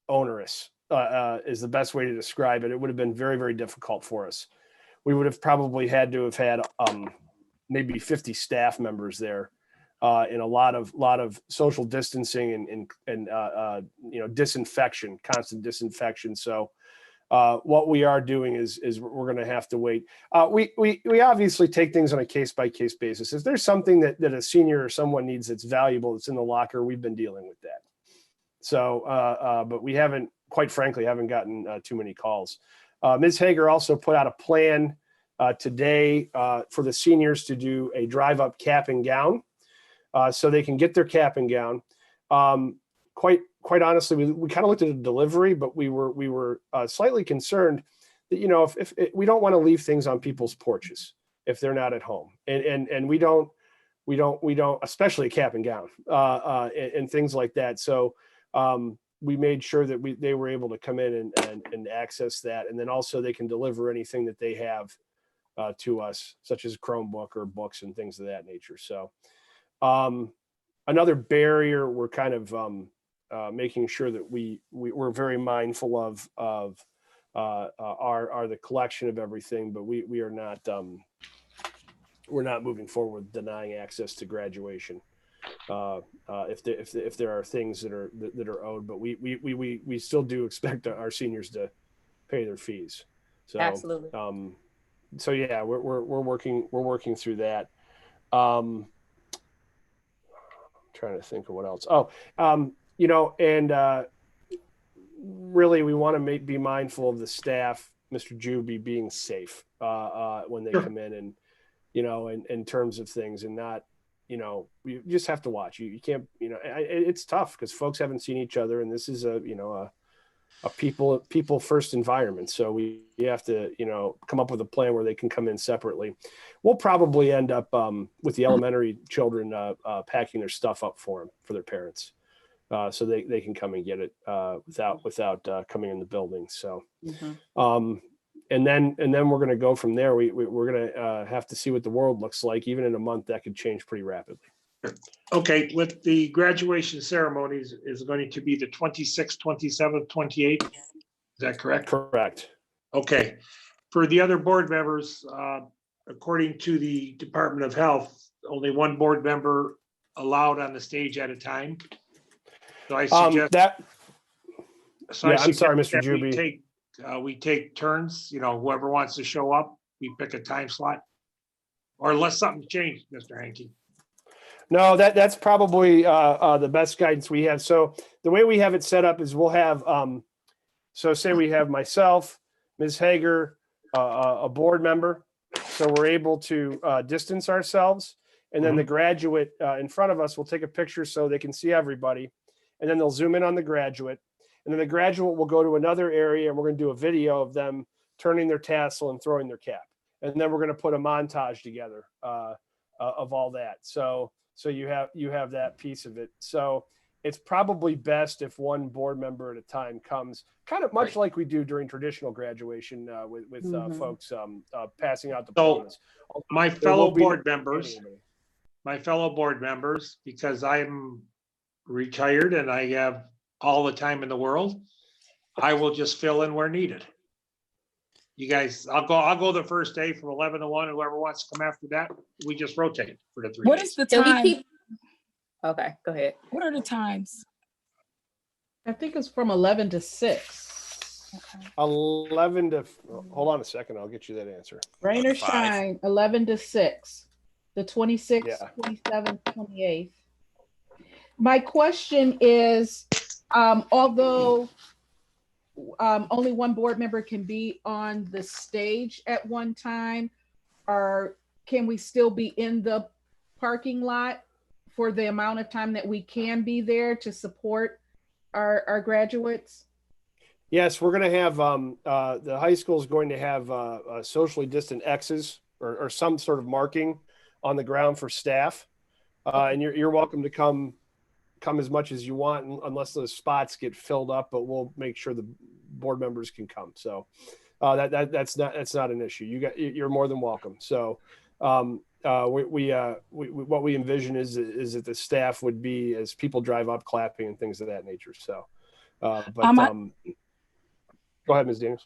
onerous. is the best way to describe it. It would have been very, very difficult for us. We would have probably had to have had maybe 50 staff members there, in a lot of social distancing and disinfection, constant disinfection. So what we are doing is we're going to have to wait. We obviously take things on a case by case basis. If there's something that a senior or someone needs that's valuable, that's in the locker, we've been dealing with that. So, but we haven't, quite frankly, haven't gotten too many calls. Ms. Hager also put out a plan today for the seniors to do a drive-up cap and gown, so they can get their cap and gown. Quite honestly, we kind of looked at the delivery, but we were slightly concerned that, if we don't want to leave things on people's porches if they're not at home, and we don't, especially a cap and gown and things like that. So we made sure that they were able to come in and access that, and then also they can deliver anything that they have to us, such as Chromebook or books and things of that nature. So another barrier we're kind of making sure that we're very mindful of are the collection of everything, but we are not we're not moving forward with denying access to graduation if there are things that are owed, but we still do expect our seniors to pay their fees. So Absolutely. So yeah, we're working through that. Trying to think of what else. Really, we want to be mindful of the staff, Mr. Juby, being safe when they come in, and in terms of things, and not, you just have to watch. You can't, it's tough because folks haven't seen each other, and this is a people first environment. So we have to, come up with a plan where they can come in separately. We'll probably end up with the elementary children packing their stuff up for them, for their parents, so they can come and get it without coming in the building. So, and then we're going to go from there. We're going to have to see what the world looks like. Even in a month, that could change pretty rapidly. Okay, with the graduation ceremonies is going to be the 26th, 27th, 28th. Is that correct? Correct. Okay. For the other board members, according to the Department of Health, only one board member allowed on the stage at a time. So I suggest that. So yeah, I'm sorry, Mr. that Juby. we take turns. Whoever wants to show up, we pick a time slot, or unless something changed, Mr. Hanky. No, that's probably the best guidance we have. So the way we have it set up is we'll have, so say we have myself, Ms. Hager, a board member. So we're able to distance ourselves. And then the graduate in front of us will take a picture so they can see everybody. And then they'll zoom in on the graduate. And then the graduate will go to another area, and we're going to do a video of them turning their tassel and throwing their cap. And then we're going to put a montage together of all that. So you have that piece of it. So it's probably best if one board member at a time comes, kind of much like we do during traditional graduation with folks passing out diplomas. So my fellow board members, because I'm retired and I have all the time in the world, I will just fill in where needed. You guys, I'll go the first day from 11 to 1. Whoever wants to come after that, we just rotate for the 3 What days. is the Can we time? Okay, go ahead. What are the times? I think it's from 11 to 6. Okay. 11 to, hold on a second, I'll get you that answer. Rain or 5. shine, 11 to 6. The 26th, Yeah. 27th, 28th. My question is, although only one board member can be on the stage at one time, or can we still be in the parking lot for the amount of time that we can be there to support our graduates? Yes, we're going to have, the high school is going to have socially distant X's or some sort of marking on the ground for staff. And you're welcome to come as much as you want, unless those spots get filled up, but we'll make sure the board members can come. So that's not an issue. You're more than welcome. So what we envision is that the staff would be, as people drive up, clapping and things of that nature. So, Go ahead, Ms. Daniels.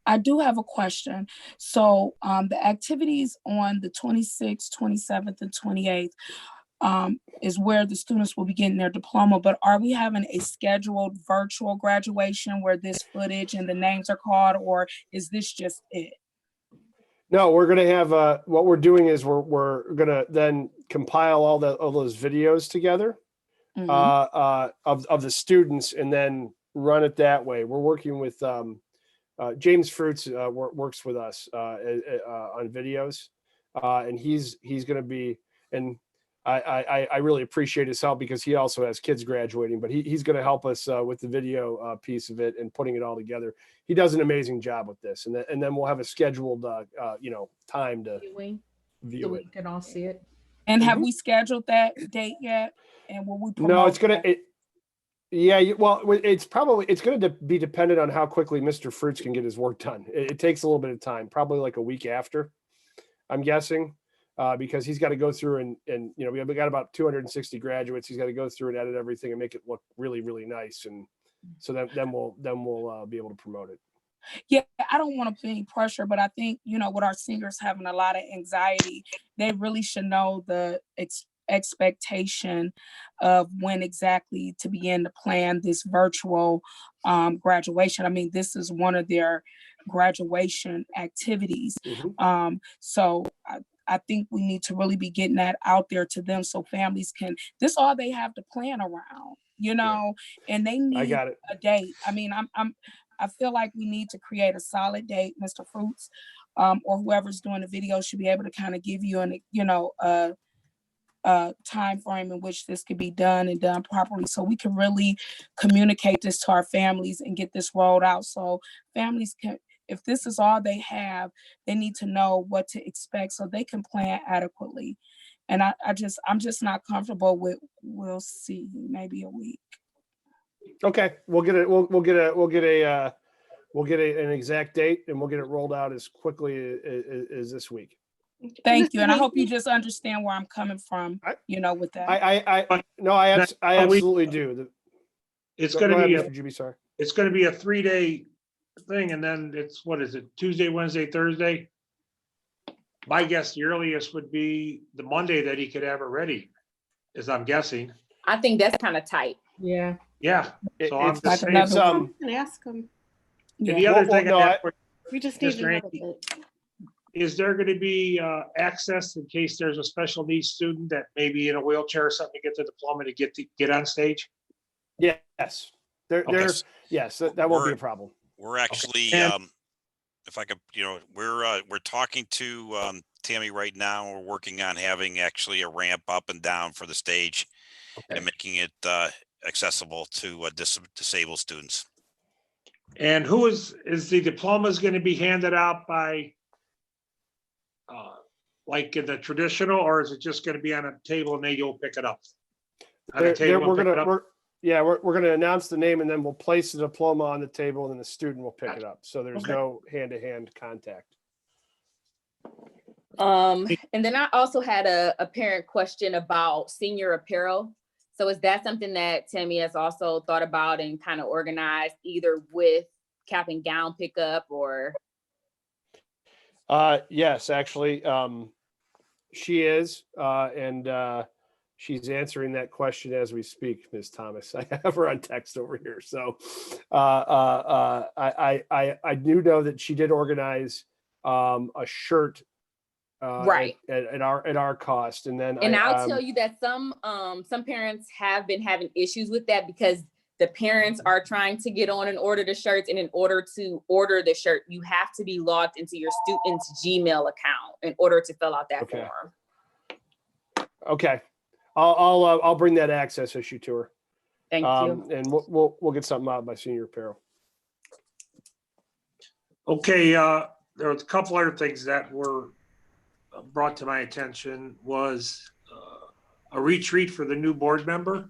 I do have a question. So the activities on the 26th, 27th, and 28th is where the students will be getting their diploma, but are we having a scheduled virtual graduation where this footage and the names are called, or is this just it? No, we're gonna have what we're doing is we're gonna then compile all those videos together Mhm. of the students and then run it that way. We're working with James Fruits works with us on videos, and he's going to be, and I really appreciate his help because he also has kids graduating, but he's going to help us with the video piece of it and putting it all together. He does an amazing job with this, and then we'll have a scheduled time to Viewing, so view we it. can all see it. And have we scheduled that date yet? And will we promote No, it's gonna. that? It's going to be dependent on how quickly Mr. Fruits can get his work done. It takes a little bit of time, probably like a week after, I'm guessing, because he's got to go through and we got about 260 graduates. He's got to go through and edit everything and make it look really, really nice. And so then we'll be able to promote it. Yeah, I don't want to put any pressure, but I think, with our seniors having a lot of anxiety, they really should know the expectation of when exactly to begin to plan this virtual graduation. I mean, this is one of their graduation activities. So I think we need to really be getting that out there to them so families can, this all they have to plan around, and they need I got it. a date. I mean, I feel like we need to create a solid date, Mr. Fruits, or whoever's doing the video should be able to kind of give you a time frame in which this could be done and done properly, so we can really communicate this to our families and get this rolled out. So families can, if this is all they have, they need to know what to expect so they can plan adequately. And I'm just not comfortable with, we'll see, maybe a week. Okay, we'll get an exact date and we'll get it rolled out as quickly as this week. Thank you. And I hope you just understand where I'm coming from, with that. I absolutely do. It's Go going to ahead, be, Mr. GB, sorry. it's going to be a 3-day thing, and then it's, what is it, Tuesday, Wednesday, Thursday? My guess, the earliest would be the Monday that he could have it ready, as I'm guessing. I think that's kind of tight. Yeah. Yeah. So I'm It's just saying. another You can ask them. And the other thing, We just need Mr. another Hanky, date. is there going to be access in case there's a special needs student that maybe in a wheelchair or something to get the diploma to get on stage? Yes. Yes, that won't be a We're- problem. We're actually, And- if I could, we're talking to Tammy right now. We're working on having actually a ramp up and down for the stage Okay. and making it accessible to disabled students. And who is the diplomas going to be handed out by, like in the traditional, or is it just going to be on a table and then you'll pick it up? On a table and pick it up? We're gonna announce the name and then we'll place the diploma on the table and then the student will pick it up. So there's Okay. no hand-to-hand contact. And then I also had a parent question about senior apparel. So is that something that Tammy has also thought about and kind of organized either with cap and gown pickup or? Yes, actually, she is, and she's answering that question as we speak, Ms. Thomas. I have her on text over here. So I do know that she did organize a shirt Right. at our cost, and then I'll tell you that some parents have been having issues with that because the parents are trying to get on and order the shirts, and in order to order the shirt, you have to be logged into your student's Gmail account in order to fill out that Okay. form. Okay, I'll bring that access issue to her. Thank you. And we'll get something out by Senior Apparel. Okay, there was a couple other things that were brought to my attention was a retreat for the new board member.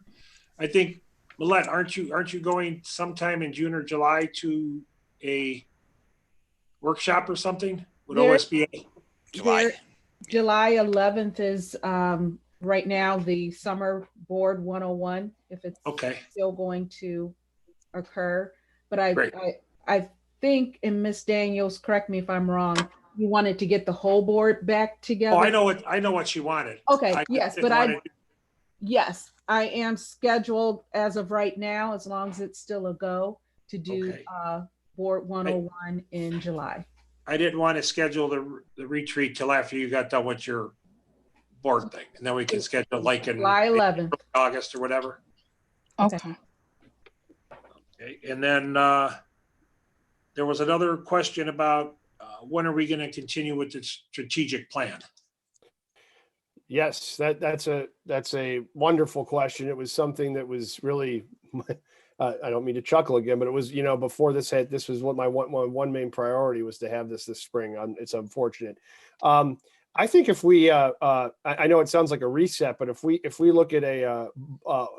I think, Millette, aren't you going sometime in June or July to a workshop or something with There- OSBA? July. July 11th is right now the summer board 101, if it's Okay, still going to occur. but I, Great. I think, and Miss Daniels, correct me if I'm wrong, you wanted to get the whole board back together. Oh, I know what she wanted. Okay, I yes, didn't but want to- yes, I am scheduled as of right now, as long as it's still a go, to do Okay. Board 101 in July. I didn't want to schedule the retreat till after you got done with your board thing, and then we can schedule like in July 11th. August or whatever. Okay. Okay. Okay, and then there was another question about when are we going to continue with the strategic plan? Yes, that's a wonderful question. It was something that was really, I don't mean to chuckle again, but it was, before this was what my one main priority was to have this spring. It's unfortunate. I think if we, I know it sounds like a reset, but if we look at a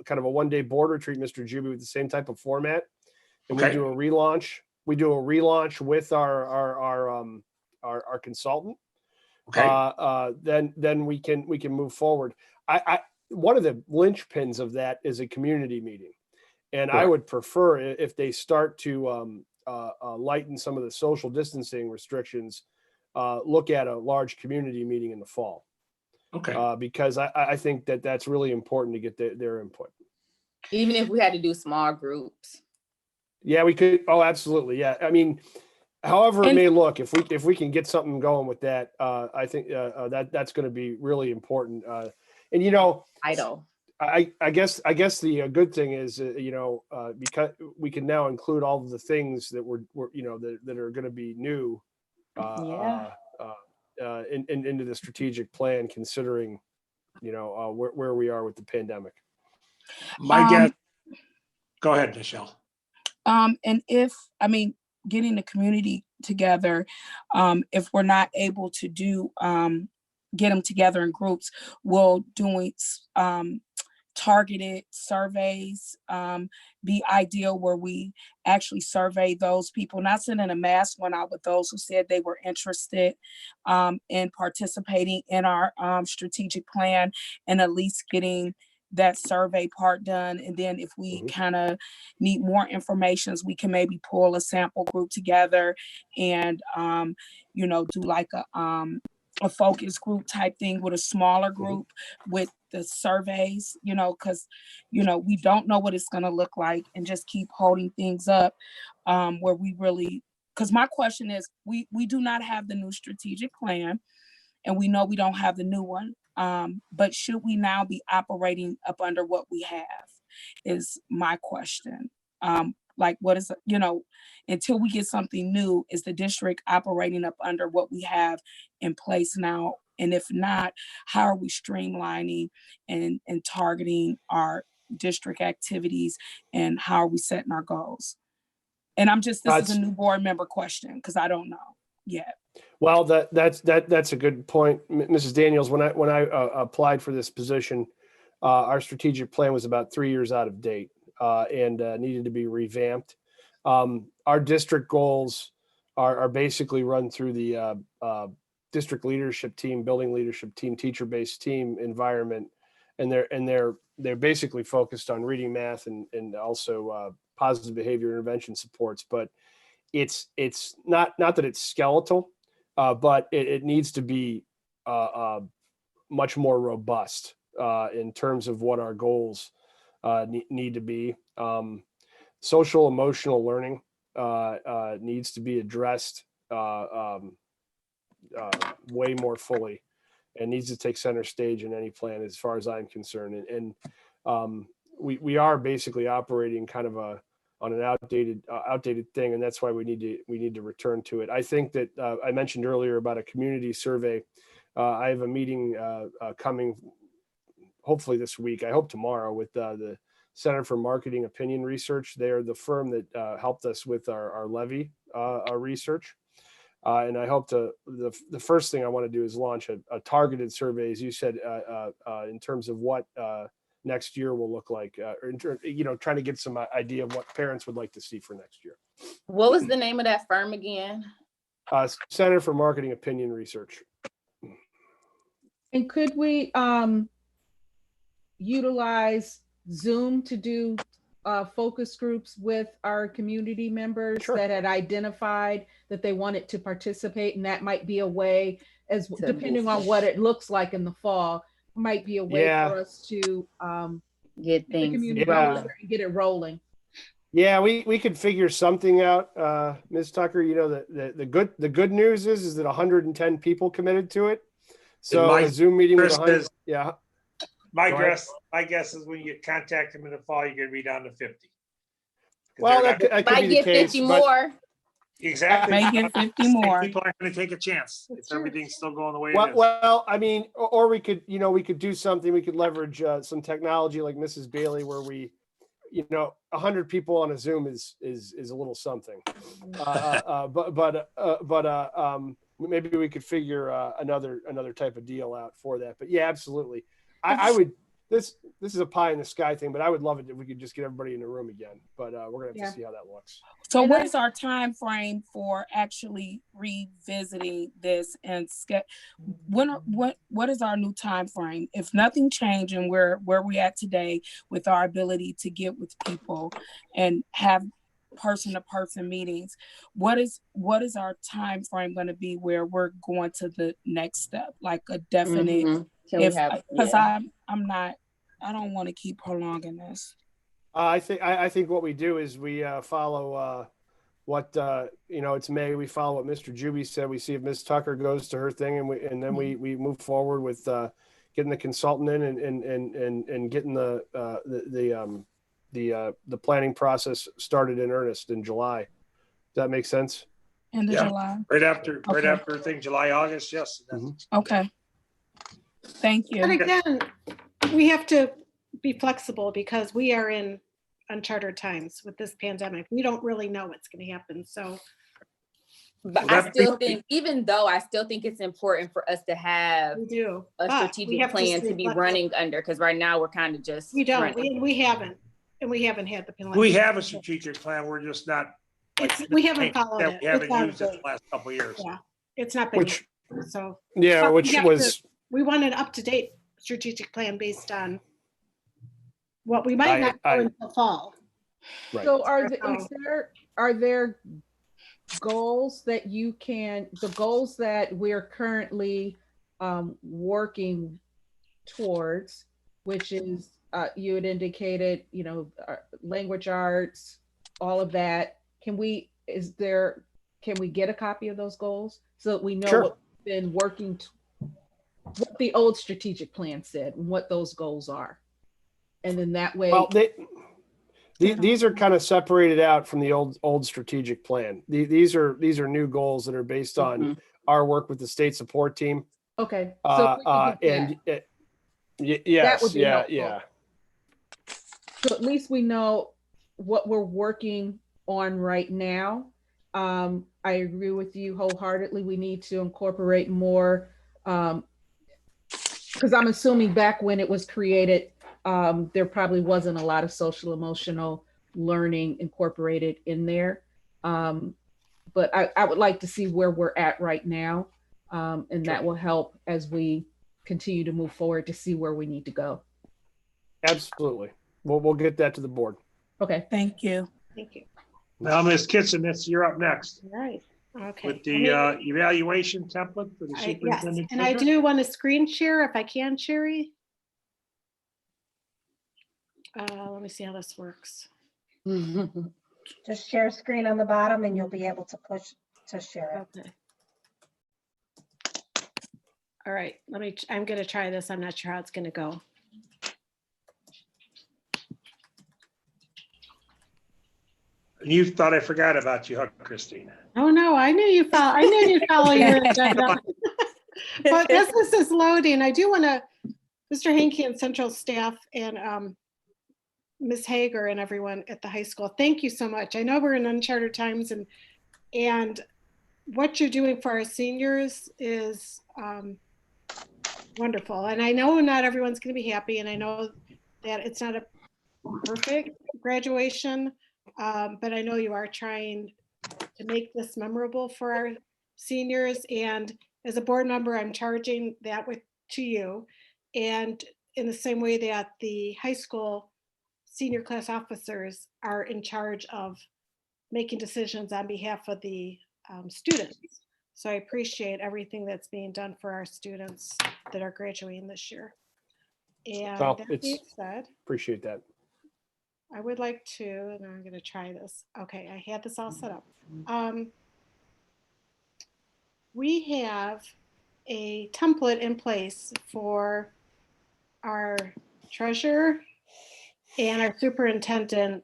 kind of a 1-day board retreat, Mr. Juby, with the same type of format, and Okay. we do a relaunch with our consultant. Okay, Then we can move forward. One of the linchpins of that is a community meeting, and I Correct. would prefer if they start to lighten some of the social distancing restrictions, look at a large community meeting in the fall, okay. because I think that's really important to get their input. Even if we had to do small groups. Yeah, we could. Oh, absolutely. Yeah. I mean, however it And- may look, if we can get something going with that, I think that's going to be really important. And Idle. I guess the good thing is, because we can now include all of the things that were that are going to be new, Yeah. into the strategic plan, considering, where we are with the pandemic. My guess. Go ahead, Michelle. And getting the community together, if we're not able to get them together in groups, we'll doing targeted surveys, be ideal, where we actually survey those people, not sending a mass one out, but those who said they were interested in participating in our strategic plan, and at least getting that survey part done. And then if we kind of need more information, we can maybe pull a sample group together and do like a focus group type thing with a smaller group with the surveys, because we don't know what it's going to look like, and just keep holding things up, where we really, because my question is, we do not have the new strategic plan, and we know we don't have the new one. But should we now be operating up under what we have, is my question. Like, what is, until we get something new, is the district operating up under what we have in place now? And if not, how are we streamlining and targeting our district activities, and how are we setting our goals? And this is a new board member question, because I don't know yet. Well, that's a good point, Mrs. Daniels. When I applied for this position, our strategic plan was about 3 years out of date, and needed to be revamped. Our district goals are basically run through the district leadership team, building leadership team, teacher-based team environment, and they're basically focused on reading, math, and also positive behavior intervention supports. But it's not that it's skeletal, but it needs to be much more robust in terms of what our goals need to be. Social emotional learning needs to be addressed way more fully, and needs to take center stage in any plan, as far as I'm concerned. And we are basically operating kind of on an outdated thing, and that's why we need to return to it. I think that I mentioned earlier about a community survey. I have a meeting coming, hopefully this week. I hope tomorrow, with the Center for Marketing Opinion Research. They're the firm that helped us with our levy research. And I hope the first thing I want to do is launch a targeted survey, as you said, in terms of what next year will look like, trying to get some idea of what parents would like to see for next year. What was the name of that firm again? Center for Marketing Opinion Research. And could we utilize Zoom to do focus groups with our community members Sure. that had identified that they wanted to participate, and that might be a way, as To depending move on what it looks like in the fall, might be a way Yeah. for us to Get the things community Yeah. together and get it rolling. Yeah, we could figure something out, Ms. Tucker. You know, the good news is that 110 people committed to it. So my a Zoom meeting with guess 100. is- Yeah. My Go ahead. guess is when you contact them in the fall, you're gonna be down to 50. 'Cause Well, they're that could, that could Might be the get case. 50 but- more. Exactly. May get 50 more. People aren't gonna take a chance if everything's still going the way it is. Well, I mean, or we could, we could do something. We could leverage some technology like Mrs. Bailey, where we, 100 people on a Zoom is a little something. Maybe we could figure another type of deal out for that. But yeah, absolutely. I would. This is a pie in the sky thing, but I would love it if we could just get everybody in the room again. But we're gonna have to see how that looks. So And what I- is our time frame for actually revisiting this and what is our new time frame? If nothing changed and where we at today with our ability to get with people and have person-to-person meetings, what is our time frame going to be where we're going to the next step, like a definite? Mhm. Can we have? Yeah. I don't want to keep prolonging this. I think what we do is we follow what it's May. We follow what Mr. Juby said. We see if Ms. Tucker goes to her thing, and then we move forward with getting the consultant in and getting the planning process started in earnest in July. Does that make sense? End of Yeah. July. Right after Okay. the thing, July, August, yes. Okay. Thank you. But again, we have to be flexible because we are in uncharted times with this pandemic. We don't really know what's going to happen. So But Well, I that still brings- think, even though I still think it's important for us to have we do. a but we strategic have plan stay to be flexible. running under, because right now we're kind of just. We don't. running. We haven't. And we haven't had the pandemic. We have a strategic plan. We're just not. We haven't followed that it. We haven't It's out of used it the date. last couple of years. Yeah. It's not been. Which So yeah, But we which have was we want an up-to-date strategic plan based on what we might I- not I- know until fall. right. So Oh. are there goals that the goals that we're currently working towards, which is you had indicated, language arts, all of that. Can we get a copy of those goals so that we know Sure. what we've been working what the old strategic plan said and what those goals are? And then that way. Well, these are kind of separated out from the old strategic plan. These are new goals that are based on Mhm. our work with the state support team. Okay. So if we could get that. Yes, would be yeah, helpful. yeah. So at least we know what we're working on right now. I agree with you wholeheartedly. We need to incorporate more, because I'm assuming back when it was created, there probably wasn't a lot of social emotional learning incorporated in there. But I would like to see where we're at right now. And that will help as we continue to move forward to see where we need to go. Absolutely. We'll get that to the board. Okay. Thank you. Thank you. Now, Ms. Kitson, you're up next All right. Okay. with the evaluation template for the Yes, superintendent. and I do want to screen share if I can, Sherry. Let me see how this works. Just share screen on the bottom and you'll be able to push to share it. Okay. All right, I'm gonna try this. I'm not sure how it's gonna go. You thought I forgot about you, huh, Christine? Oh, no, I knew you follow your agenda. But as this is loading, I do want to, Mr. Hanky and central staff and Ms. Hager and everyone at the high school, thank you so much. I know we're in uncharted times and what you're doing for our seniors is wonderful. And I know not everyone's going to be happy, and I know that it's not a perfect graduation, but I know you are trying to make this memorable for our seniors. And as a board member, I'm charging that to you. And in the same way that the high school senior class officers are in charge of making decisions on behalf of the students. So I appreciate everything that's being done for our students that are graduating this year. And Well, that being said, Appreciate that. I would like to, and I'm going to try this. Okay, I had this all set up. We have a template in place for our treasurer and our superintendent.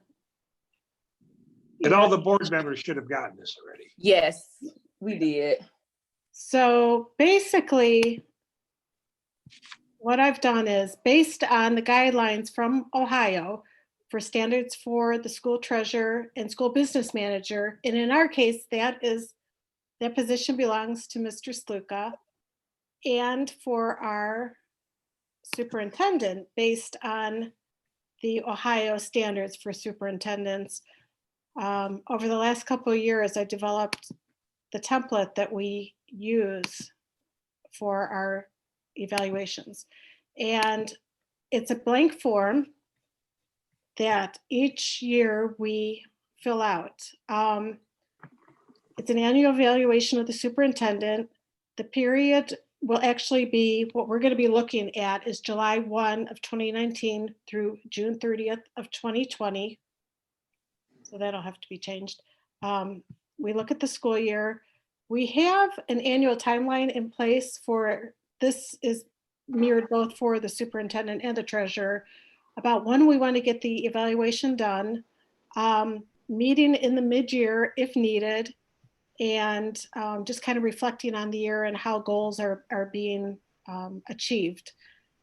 And all the board members should have gotten this already. Yes, we did. So basically, what I've done is based on the guidelines from Ohio for standards for the school treasurer and school business manager. And in our case, that position belongs to Mr. Sluka. And for our superintendent, based on the Ohio standards for superintendents, over the last couple of years, I developed the template that we use for our evaluations. And it's a blank form that each year we fill out. It's an annual evaluation of the superintendent. The period will actually be, what we're going to be looking at is July 1 of 2019 through June 30th of 2020. So that'll have to be changed. We look at the school year. We have an annual timeline in place for, this is mirrored both for the superintendent and the treasurer, about when we want to get the evaluation done, meeting in the mid-year if needed, and just kind of reflecting on the year and how goals are being achieved.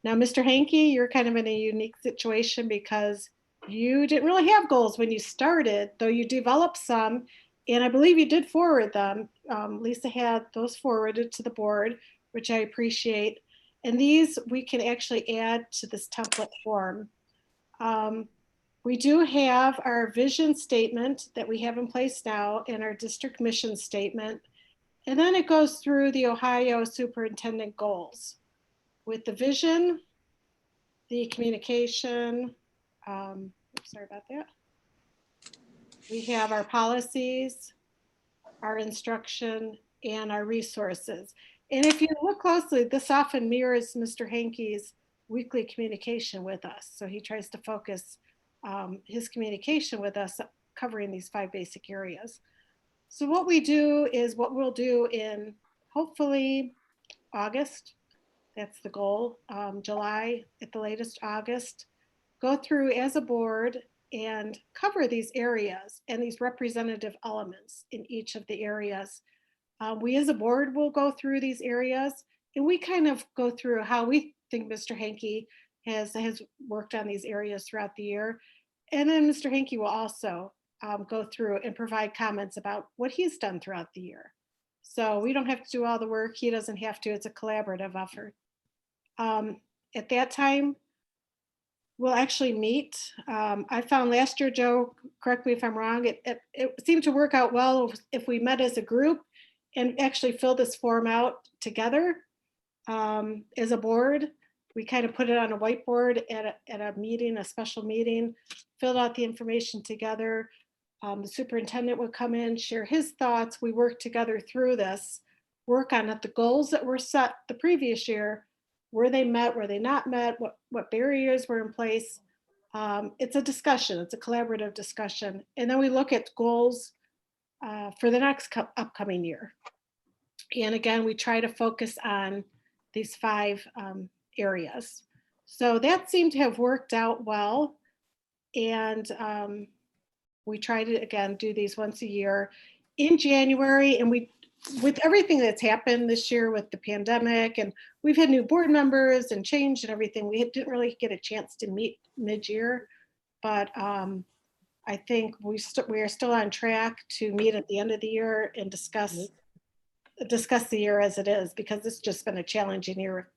Now, Mr. Hankey, you're kind of in a unique situation because you didn't really have goals when you started, though you developed some, and I believe you did forward them. Lisa had those forwarded to the board, which I appreciate. And these we can actually add to this template form. We do have our vision statement that we have in place now and our district mission statement. And then it goes through the Ohio superintendent goals with the vision, the communication, sorry about that. We have our policies, our instruction, and our resources. And if you look closely, this often mirrors Mr. Hankey's weekly communication with us. So he tries to focus his communication with us covering these 5 basic areas. So what we do is what we'll do in hopefully August, that's the goal, July at the latest August, go through as a board and cover these areas and these representative elements in each of the areas. We as a board will go through these areas and we kind of go through how we think Mr. Hankey has worked on these areas throughout the year. And then Mr. Hankey will also go through and provide comments about what he's done throughout the year. So we don't have to do all the work. He doesn't have to. It's a collaborative effort. At that time, we'll actually meet. I found last year, Joe, correct me if I'm wrong, it seemed to work out well if we met as a group and actually fill this form out together as a board. We kind of put it on a whiteboard at a meeting, a special meeting, filled out the information together. The superintendent would come in, share his thoughts. We work together through this, work on it. The goals that were set the previous year, were they met, were they not met, what barriers were in place. It's a discussion, it's a collaborative discussion. And then we look at goals for the next upcoming year. And again, we try to focus on these 5 areas. So that seemed to have worked out well. And we try to, again, do these once a year in January. And with everything that's happened this year with the pandemic, and we've had new board members and change and everything, we didn't really get a chance to meet mid-year. But I think we are still on track to meet at the end of the year and discuss the year as it is, because it's just been a challenging year.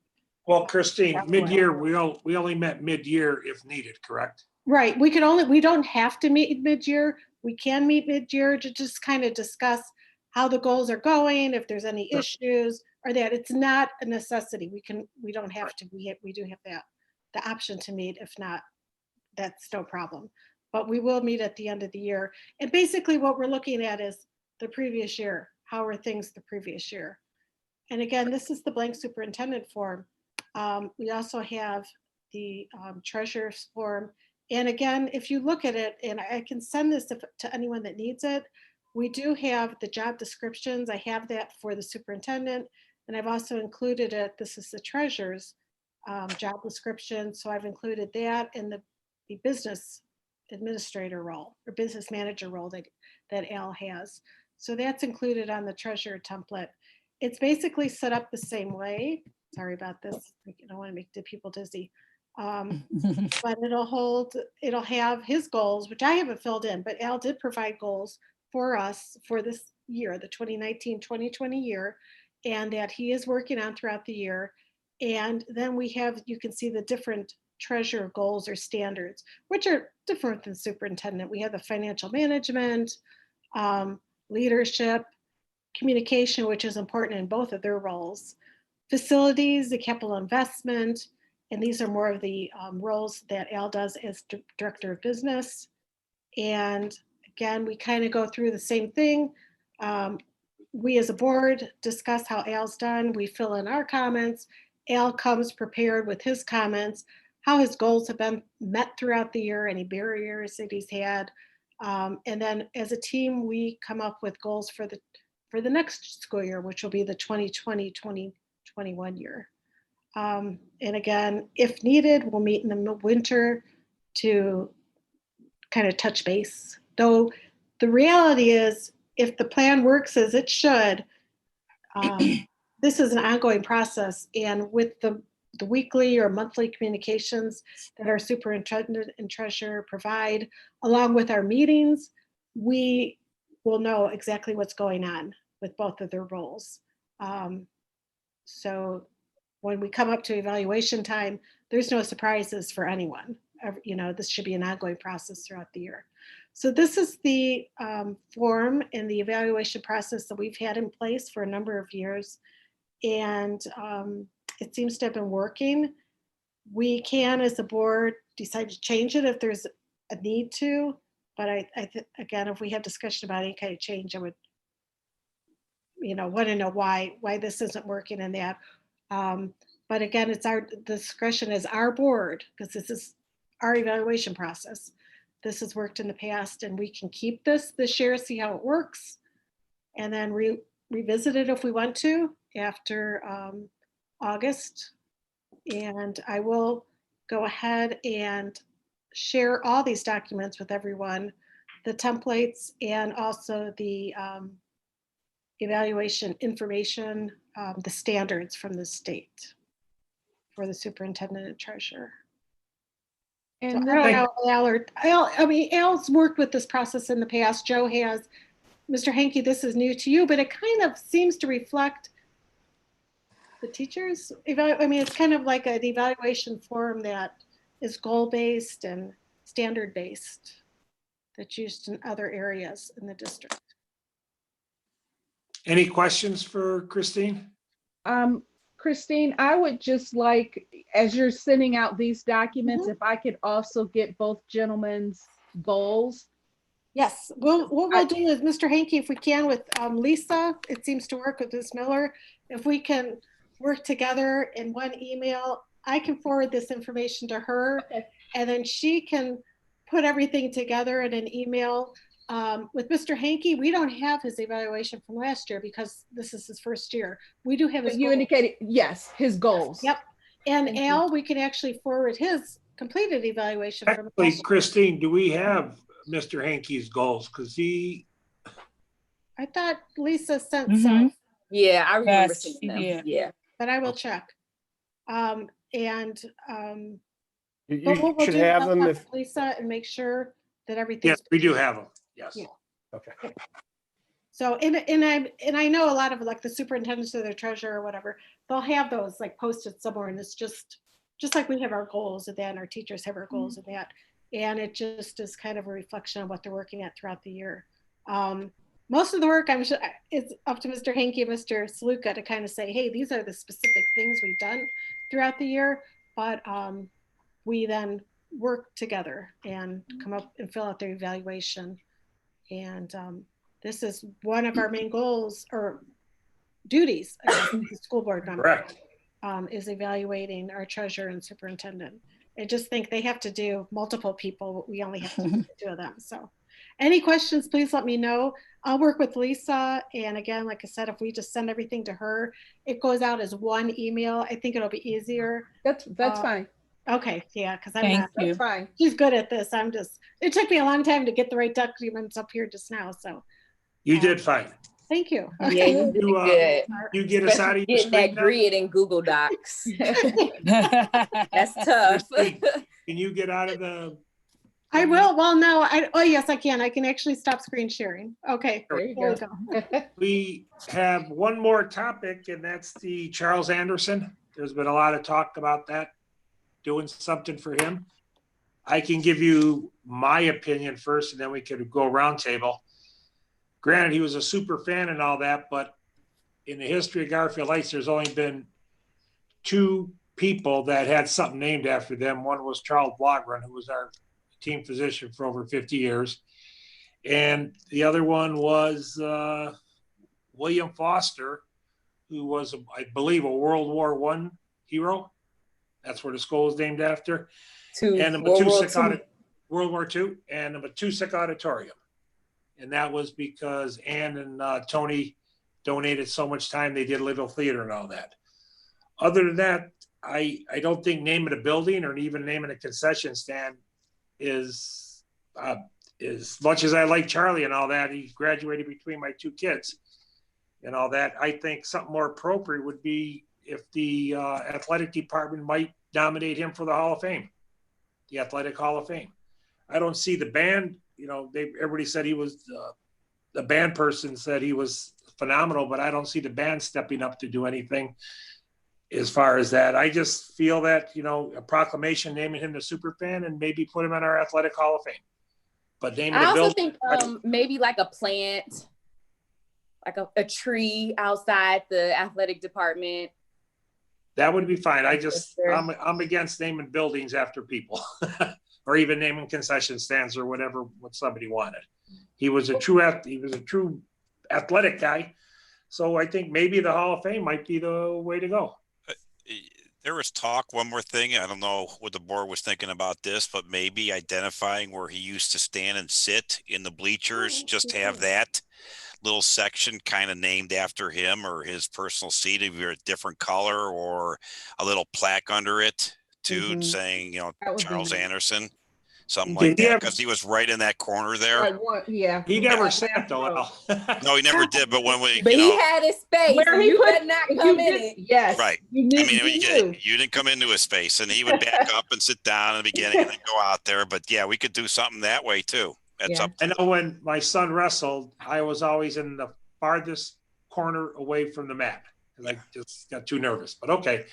Well, Christine, mid-year, we only met mid-year if needed, correct? Right. We don't have to meet mid-year. We can meet mid-year to just kind of discuss how the goals are going, if there's any issues or that. It's not a necessity. We don't have to, we do have the option to meet if not that's no problem. But we will meet at the end of the year. And basically what we're looking at is the previous year. How are things the previous year? And again, this is the blank superintendent form. We also have the treasurer's form. And again, if you look at it, and I can send this to anyone that needs it, we do have the job descriptions. I have that for the superintendent. And I've also included it, this is the treasurer's job description. So I've included that in the business administrator role or business manager role that Al has. So that's included on the treasurer template. It's basically set up the same way. Sorry about this. I don't want to make the people dizzy. But it'll have his goals, which I haven't filled in, but Al did provide goals for us for this year, the 2019-2020 year, and that he is working on throughout the year. And then we have, you can see the different treasurer goals or standards, which are different than superintendent. We have the financial management, leadership, communication, which is important in both of their roles, facilities, the capital investment, and these are more of the roles that Al does as director of business. And again, we kind of go through the same thing. We as a board discuss how Al's done. We fill in our comments. Al comes prepared with his comments, how his goals have been met throughout the year, any barriers that he's had. And then as a team, we come up with goals for the next school year, which will be the 2020-2021 year. And again, if needed, we'll meet in the winter to kind of touch base. Though the reality is, if the plan works as it should, this is an ongoing process. And with the weekly or monthly communications that our superintendent and treasurer provide, along with our meetings, we will know exactly what's going on with both of their roles. So when we come up to evaluation time, there's no surprises for anyone. This should be an ongoing process throughout the year. So this is the form and the evaluation process that we've had in place for a number of years. And it seems to have been working. We can, as a board, decide to change it if there's a need to. But again, if we have discussion about any kind of change, I would, want to know why this isn't working and that. But again, it's our discretion as our board, because this is our evaluation process. This has worked in the past, and we can keep this year, see how it works, and then revisit it if we want to after August. And I will go ahead and share all these documents with everyone, the templates and also the evaluation information, the standards from the state for the superintendent and treasurer. So And I don't know, Al's worked with this process in the past. Joe has. Mr. Hankey, this is new to you, but it kind of seems to reflect the teachers. It's kind of like an evaluation form that is goal-based and standard-based that's used in other areas in the district. Any questions for Christine? Christine, I would just like, as you're sending out these documents, if I could also get both gentlemen's goals. Yes, what we'll do is, Mr. Hankey, if we can, with Lisa, it seems to work with Ms. Miller. If we can work together in one email, I can forward this information to her, Okay. and then she can put everything together in an email. With Mr. Hankey, we don't have his evaluation from last year because this is his first year. We do have his But you goals. indicated, yes, his goals. Yep. And Thank you. Al, we can actually forward his completed evaluation from Actually, Christine, do we have Mr. Hankey's goals? Because I thought Lisa sent Mhm. some, Yeah, I remember Yes, seeing she them. did. Yeah. but I will Okay. check. You But what we'll should do is have I'll them talk if, to Lisa and make sure that everything's. yes, we do have them. Yes. Yeah. okay. So, and I know a lot of like the superintendents or their treasurer or whatever, they'll have those like posted somewhere, and it's just like we have our goals and then our teachers have our goals and that. And it just is kind of a reflection of what they're working at throughout the year. Most of the work, I'm sure, it's up to Mr. Hankey and Mr. Saluka to kind of say, hey, these are the specific things we've done throughout the year. But we then work together and come up and fill out their evaluation. And this is one of our main goals or duties as the school board member. Correct. Is evaluating our treasurer and superintendent. I just think they have to do multiple people. We only have to do 2 of them. So any questions, please let me know. I'll work with Lisa. And again, like I said, if we just send everything to her, it goes out as one email. I think it'll be easier. That's fine. Okay, yeah, because I'm Thank not, you. That's fine. she's good at this. It took me a long time to get the right documents up here just now. So You did fine. thank you. Yeah, you did You, good. You get us out of Especially your getting that screen now? grid in Google Docs. That's tough. Christine, Can you get out of the, I will. Well, no, oh yes, I can. I can actually stop screen sharing. Okay. There you There we go. go. we have one more topic, and that's the Charles Anderson. There's been a lot of talk about that, doing something for him. I can give you my opinion first, and then we could go roundtable. Granted, he was a super fan and all that, but in the history of Garfield Heights, there's only been 2 people that had something named after them. One was Charles Blogren, who was our team physician for over 50 years. And the other one was William Foster, who was, I believe, a World War I hero. That's where the school is named after. And the World War II, and the Matusik Auditorium. And that was because Ann and Tony donated so much time, they did Little Theater and all that. Other than that, I don't think naming a building or even naming a concession stand is, as much as I like Charlie and all that, he graduated between my 2 kids and all that. I think something more appropriate would be if the athletic department might nominate him for the Hall of Fame, the Athletic Hall of Fame. I don't see the band, everybody said he was, the band person said he was phenomenal, but I don't see the band stepping up to do anything as far as that. I just feel that, a proclamation naming him the super fan and maybe put him in our Athletic Hall of Fame. But naming I a also building. think maybe like a plant, like a tree outside the athletic department. That would be fine. Yes, sir. I'm against naming buildings after people or even naming concession stands or whatever, what somebody wanted. He was a true athletic guy. So I think maybe the Hall of Fame might be the way to go. There was talk, one more thing, I don't know what the board was thinking about this, but maybe identifying where he used to stand and sit in the bleachers, just have that little section kind of named after him or his personal seat, either a different color or a little plaque under it too, saying, That would be Charles nice. Anderson, something Did like he that, ever- because he was right in that corner there. Yeah. He never sat though. Al. No, he never did, but when we, But he had his space. Where and he you put- better not come in it. Yes. right. You I knew, mean, you knew. you didn't come into his space, and he would back up and sit down in the beginning and then go out there. But yeah, we could do something that way too. That's Yeah. up. I know when my son wrestled, I was always in the farthest corner away from the mat because I just got too nervous. But okay,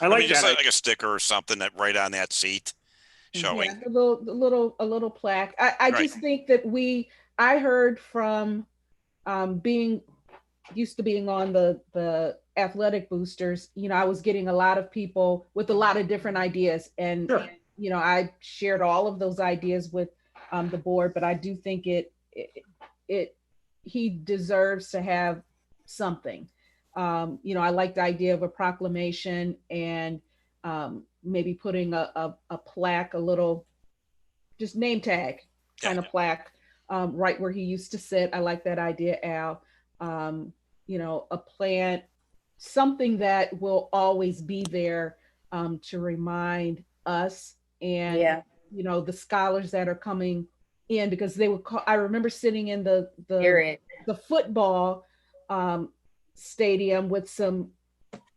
I like just that. like a sticker or something that right on that seat showing. Yeah, a little plaque. I Right. just think that I heard from used to being on the athletic boosters, I was getting a lot of people with a lot of different ideas. And, Sure. I shared all of those ideas with the board, but I do think he deserves to have something. I like the idea of a proclamation and maybe putting a plaque, a little just name tag kind of plaque right where he used to sit. I like that idea, Al. A plant, something that will always be there to remind us and the scholars that are coming in, because they would call, I remember sitting in the football stadium with some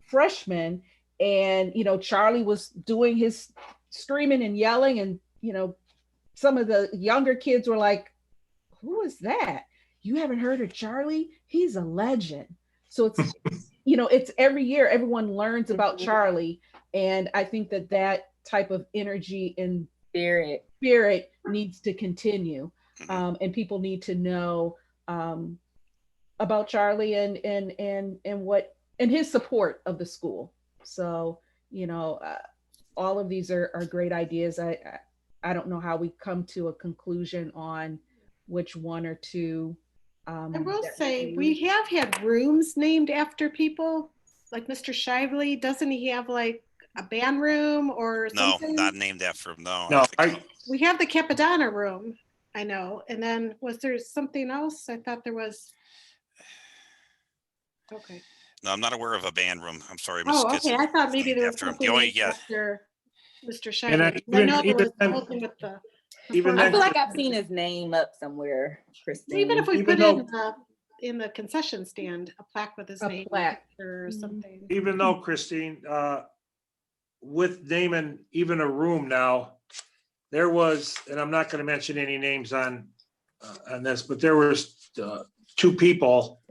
freshmen, and Charlie was doing his screaming and yelling, and some of the younger kids were like, who is that? You haven't heard of Charlie? He's a legend. So it's it's every year everyone learns about Charlie, and I think that type of energy and spirit needs to continue, and people need to know about Charlie and what and his support of the school. So all of these are great ideas. I don't know how we come to a conclusion on which one or two. I will that say, do. we have had rooms named after people, like Mr. Shively. Doesn't he have like a band room or No, something? not named after him. No. No, We have the Capadonna room, I know. And then was there something else? I thought there was. Okay. No, I'm not aware of a band room. I'm sorry, Ms. Oh, okay. Kitson. I thought maybe Named there was after him. something The only, named yeah, after Mr. And I- Shively. I know there even was then- something with the. even I then- feel like I've seen his name up somewhere, Christine. Even if we even put though- in the concession stand, a plaque with his A name plaque. or Mhm. something. even though Christine, with naming even a room now, there was, and I'm not gonna mention any names on this, but there was two people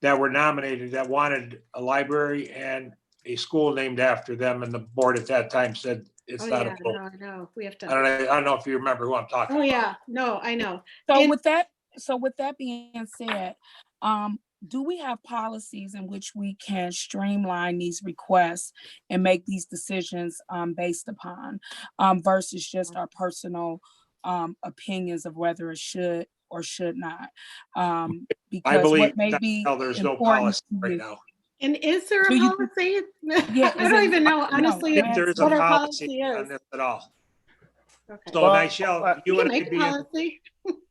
that were nominated that wanted a library and a school named after them, and the board at that time said it's Oh, not yeah, a vote. no, I know. We have I to. don't know if you remember who I'm talking Oh, about. yeah. No, I know. So And- with that being said, do we have policies in which we can streamline these requests and make these decisions based upon versus just our personal opinions of whether it should or should not? I Because believe what may be there's no important policy to right you- now. And is there a Do you- policy? Yeah, I is don't it- even know, no, honestly, If there is a what our policy policy on is. this at all. Okay. So Well, Nichelle, We you can and I make a being, policy.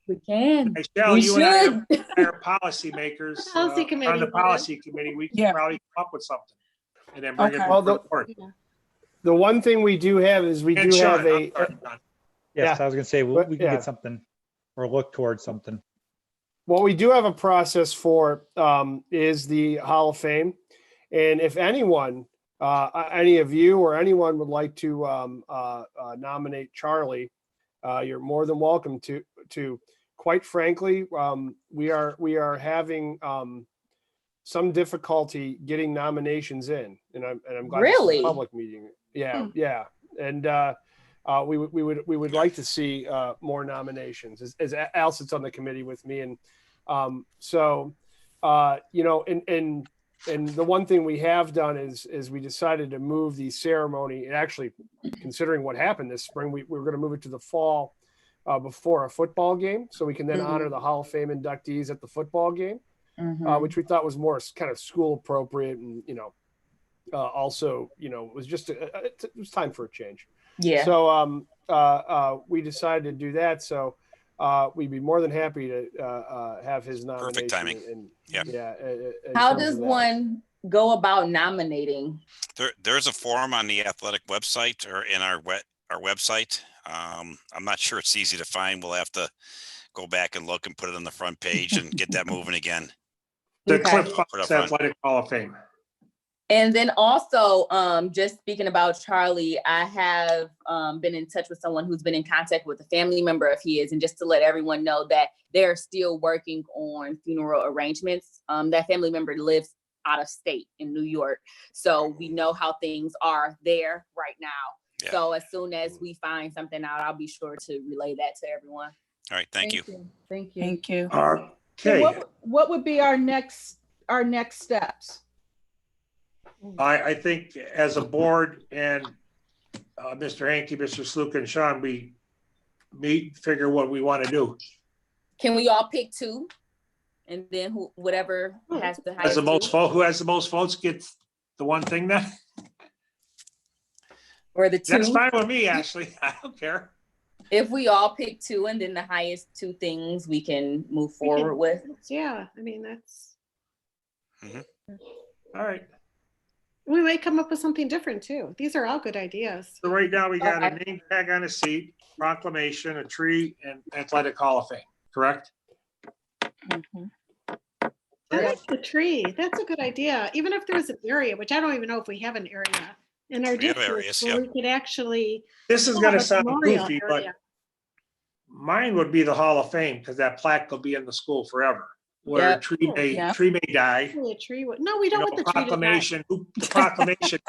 We can. Nichelle, We you and I should. are policymakers. Policy On committee, the yeah. policy committee, we Yeah. can probably come up with something. And then bring it Okay. before Well, the board. The one thing we do have is we And do Sean, have I'm a, sorry, Sean. Yes, Yeah. I was gonna say, But, we can yeah. get something or look towards something. what we do have a process for is the Hall of Fame. And if anyone, any of you or anyone would like to nominate Charlie, you're more than welcome to. Quite frankly, we are having some difficulty getting nominations in, and I'm glad this is a Really? public meeting. Yeah, Hmm. yeah, and we would like to see more nominations. As Al sits on the committee with me, and so you know, and the one thing we have done is we decided to move the ceremony. And actually, considering what happened this spring, we're going to move it to the fall before a football game, so we can then Mhm. honor the Hall of Fame inductees at the football game, Mhm. which we thought was more kind of school appropriate, and you know, also it was just it was time for a change. Yeah. So we decided to do that. So we'd be more than happy to have his nomination. timing. And, Yep. yeah. in How terms does of that. one go about nominating? There's a form on the athletic website or in our website. I'm not sure it's easy to find. We'll have to go back and look and put it on the front page and get that moving again. The Okay. Cliff Put Fox up front. Athletic Hall of Fame. And then also, just speaking about Charlie, I have been in touch with someone who's been in contact with a family member of his, and just to let everyone know that they're still working on funeral arrangements. That family member lives out of state in New York, so we know how things are there right now. Yeah. So as soon as we find something out, I'll be sure to relay that to everyone. All right, thank you. Thank you. Thank you. So Okay, what would be our next steps? I think as a board and Mr. Hankey, Mr. Sluka, and Sean, we meet, figure what we want to do. Can we all pick two? And then whatever has the As highest the most two? vote, who has the most votes gets the one thing then? Or the That's two? fine with me, Ashley. I don't care. If we all pick two and then the highest two things we can move We can- forward with. Yeah, I mean, All right. we might come up with something different too. These are all good ideas. So right now we got a Okay. name tag on a seat, proclamation, a tree, and Athletic Hall of Fame, correct? Mhm. I like the tree. That's a good idea. Even if there was an area, which I don't even know if we have an area in our We have district areas, where yeah. we could actually. This is have gonna a sound memorial goofy, but area. mine would be the Hall of Fame because that plaque will be in the school forever. Where Yep. tree may, Yeah. tree may die. Actually, a tree would, no, we You don't know, want the tree to die. proclamation, the proclamation.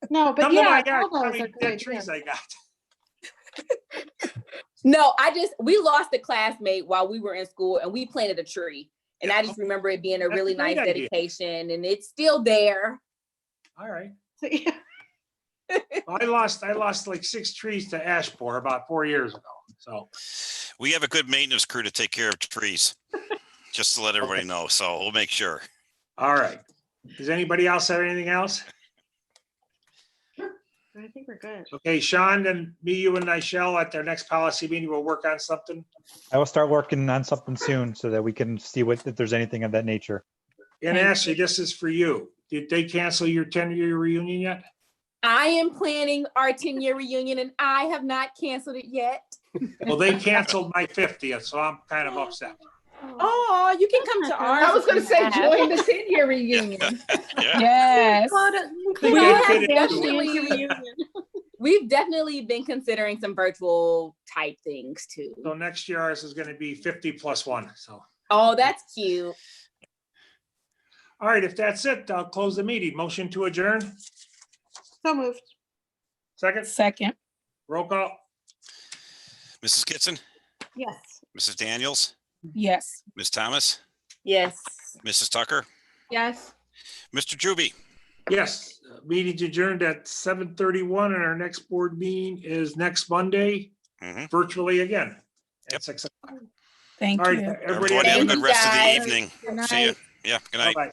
No, but Come to my yeah, yard, all how those many are good dead trees ideas. I got. No, we lost a classmate while we were in school and we planted a tree. And I just remember it being a That's really a great nice idea. dedication and it's still there. All right. So, yeah. I lost like 6 trees to ash borer about 4 years ago. So, We have a good maintenance crew to take care of trees, just to let everybody know. So we'll make sure. all right. Does anybody else have anything else? I think we're good. Okay, Sean, and me, you and Nichelle at their next policy meeting, we'll work on something. I will start working on something soon so that we can see if there's anything of that nature. And Thank Ashley, this is for you. Did they cancel your 10-year reunion yet? I am planning our 10-year reunion and I have not canceled it yet. Well, they canceled my 50th, so I'm kind of upset. Oh, you can come to ours. I was gonna if say, you join have. the 10-year reunion. Yeah. Yes. We We didn't have fit into it. definitely, we've definitely been considering some virtual type things too. So next year ours is going to be 50 plus 1. So, Oh, that's cute. all right, if that's it, I'll close the meeting. Motion to adjourn. So moved. Second, Second. roll call. Mrs. Kitson, Yes. Mrs. Daniels, Yes. Ms. Thomas, Yes. Mrs. Tucker, Yes. Mr. Juby. Yes, meeting's adjourned at 7:31 and our next board meeting is next Monday, Mhm. virtually again Yep. at 6 o'clock. Thank All right, you. everybody. Everybody have a Thank good you, rest of the guys. evening. Good See you. night. Yeah, good night. Bye-bye.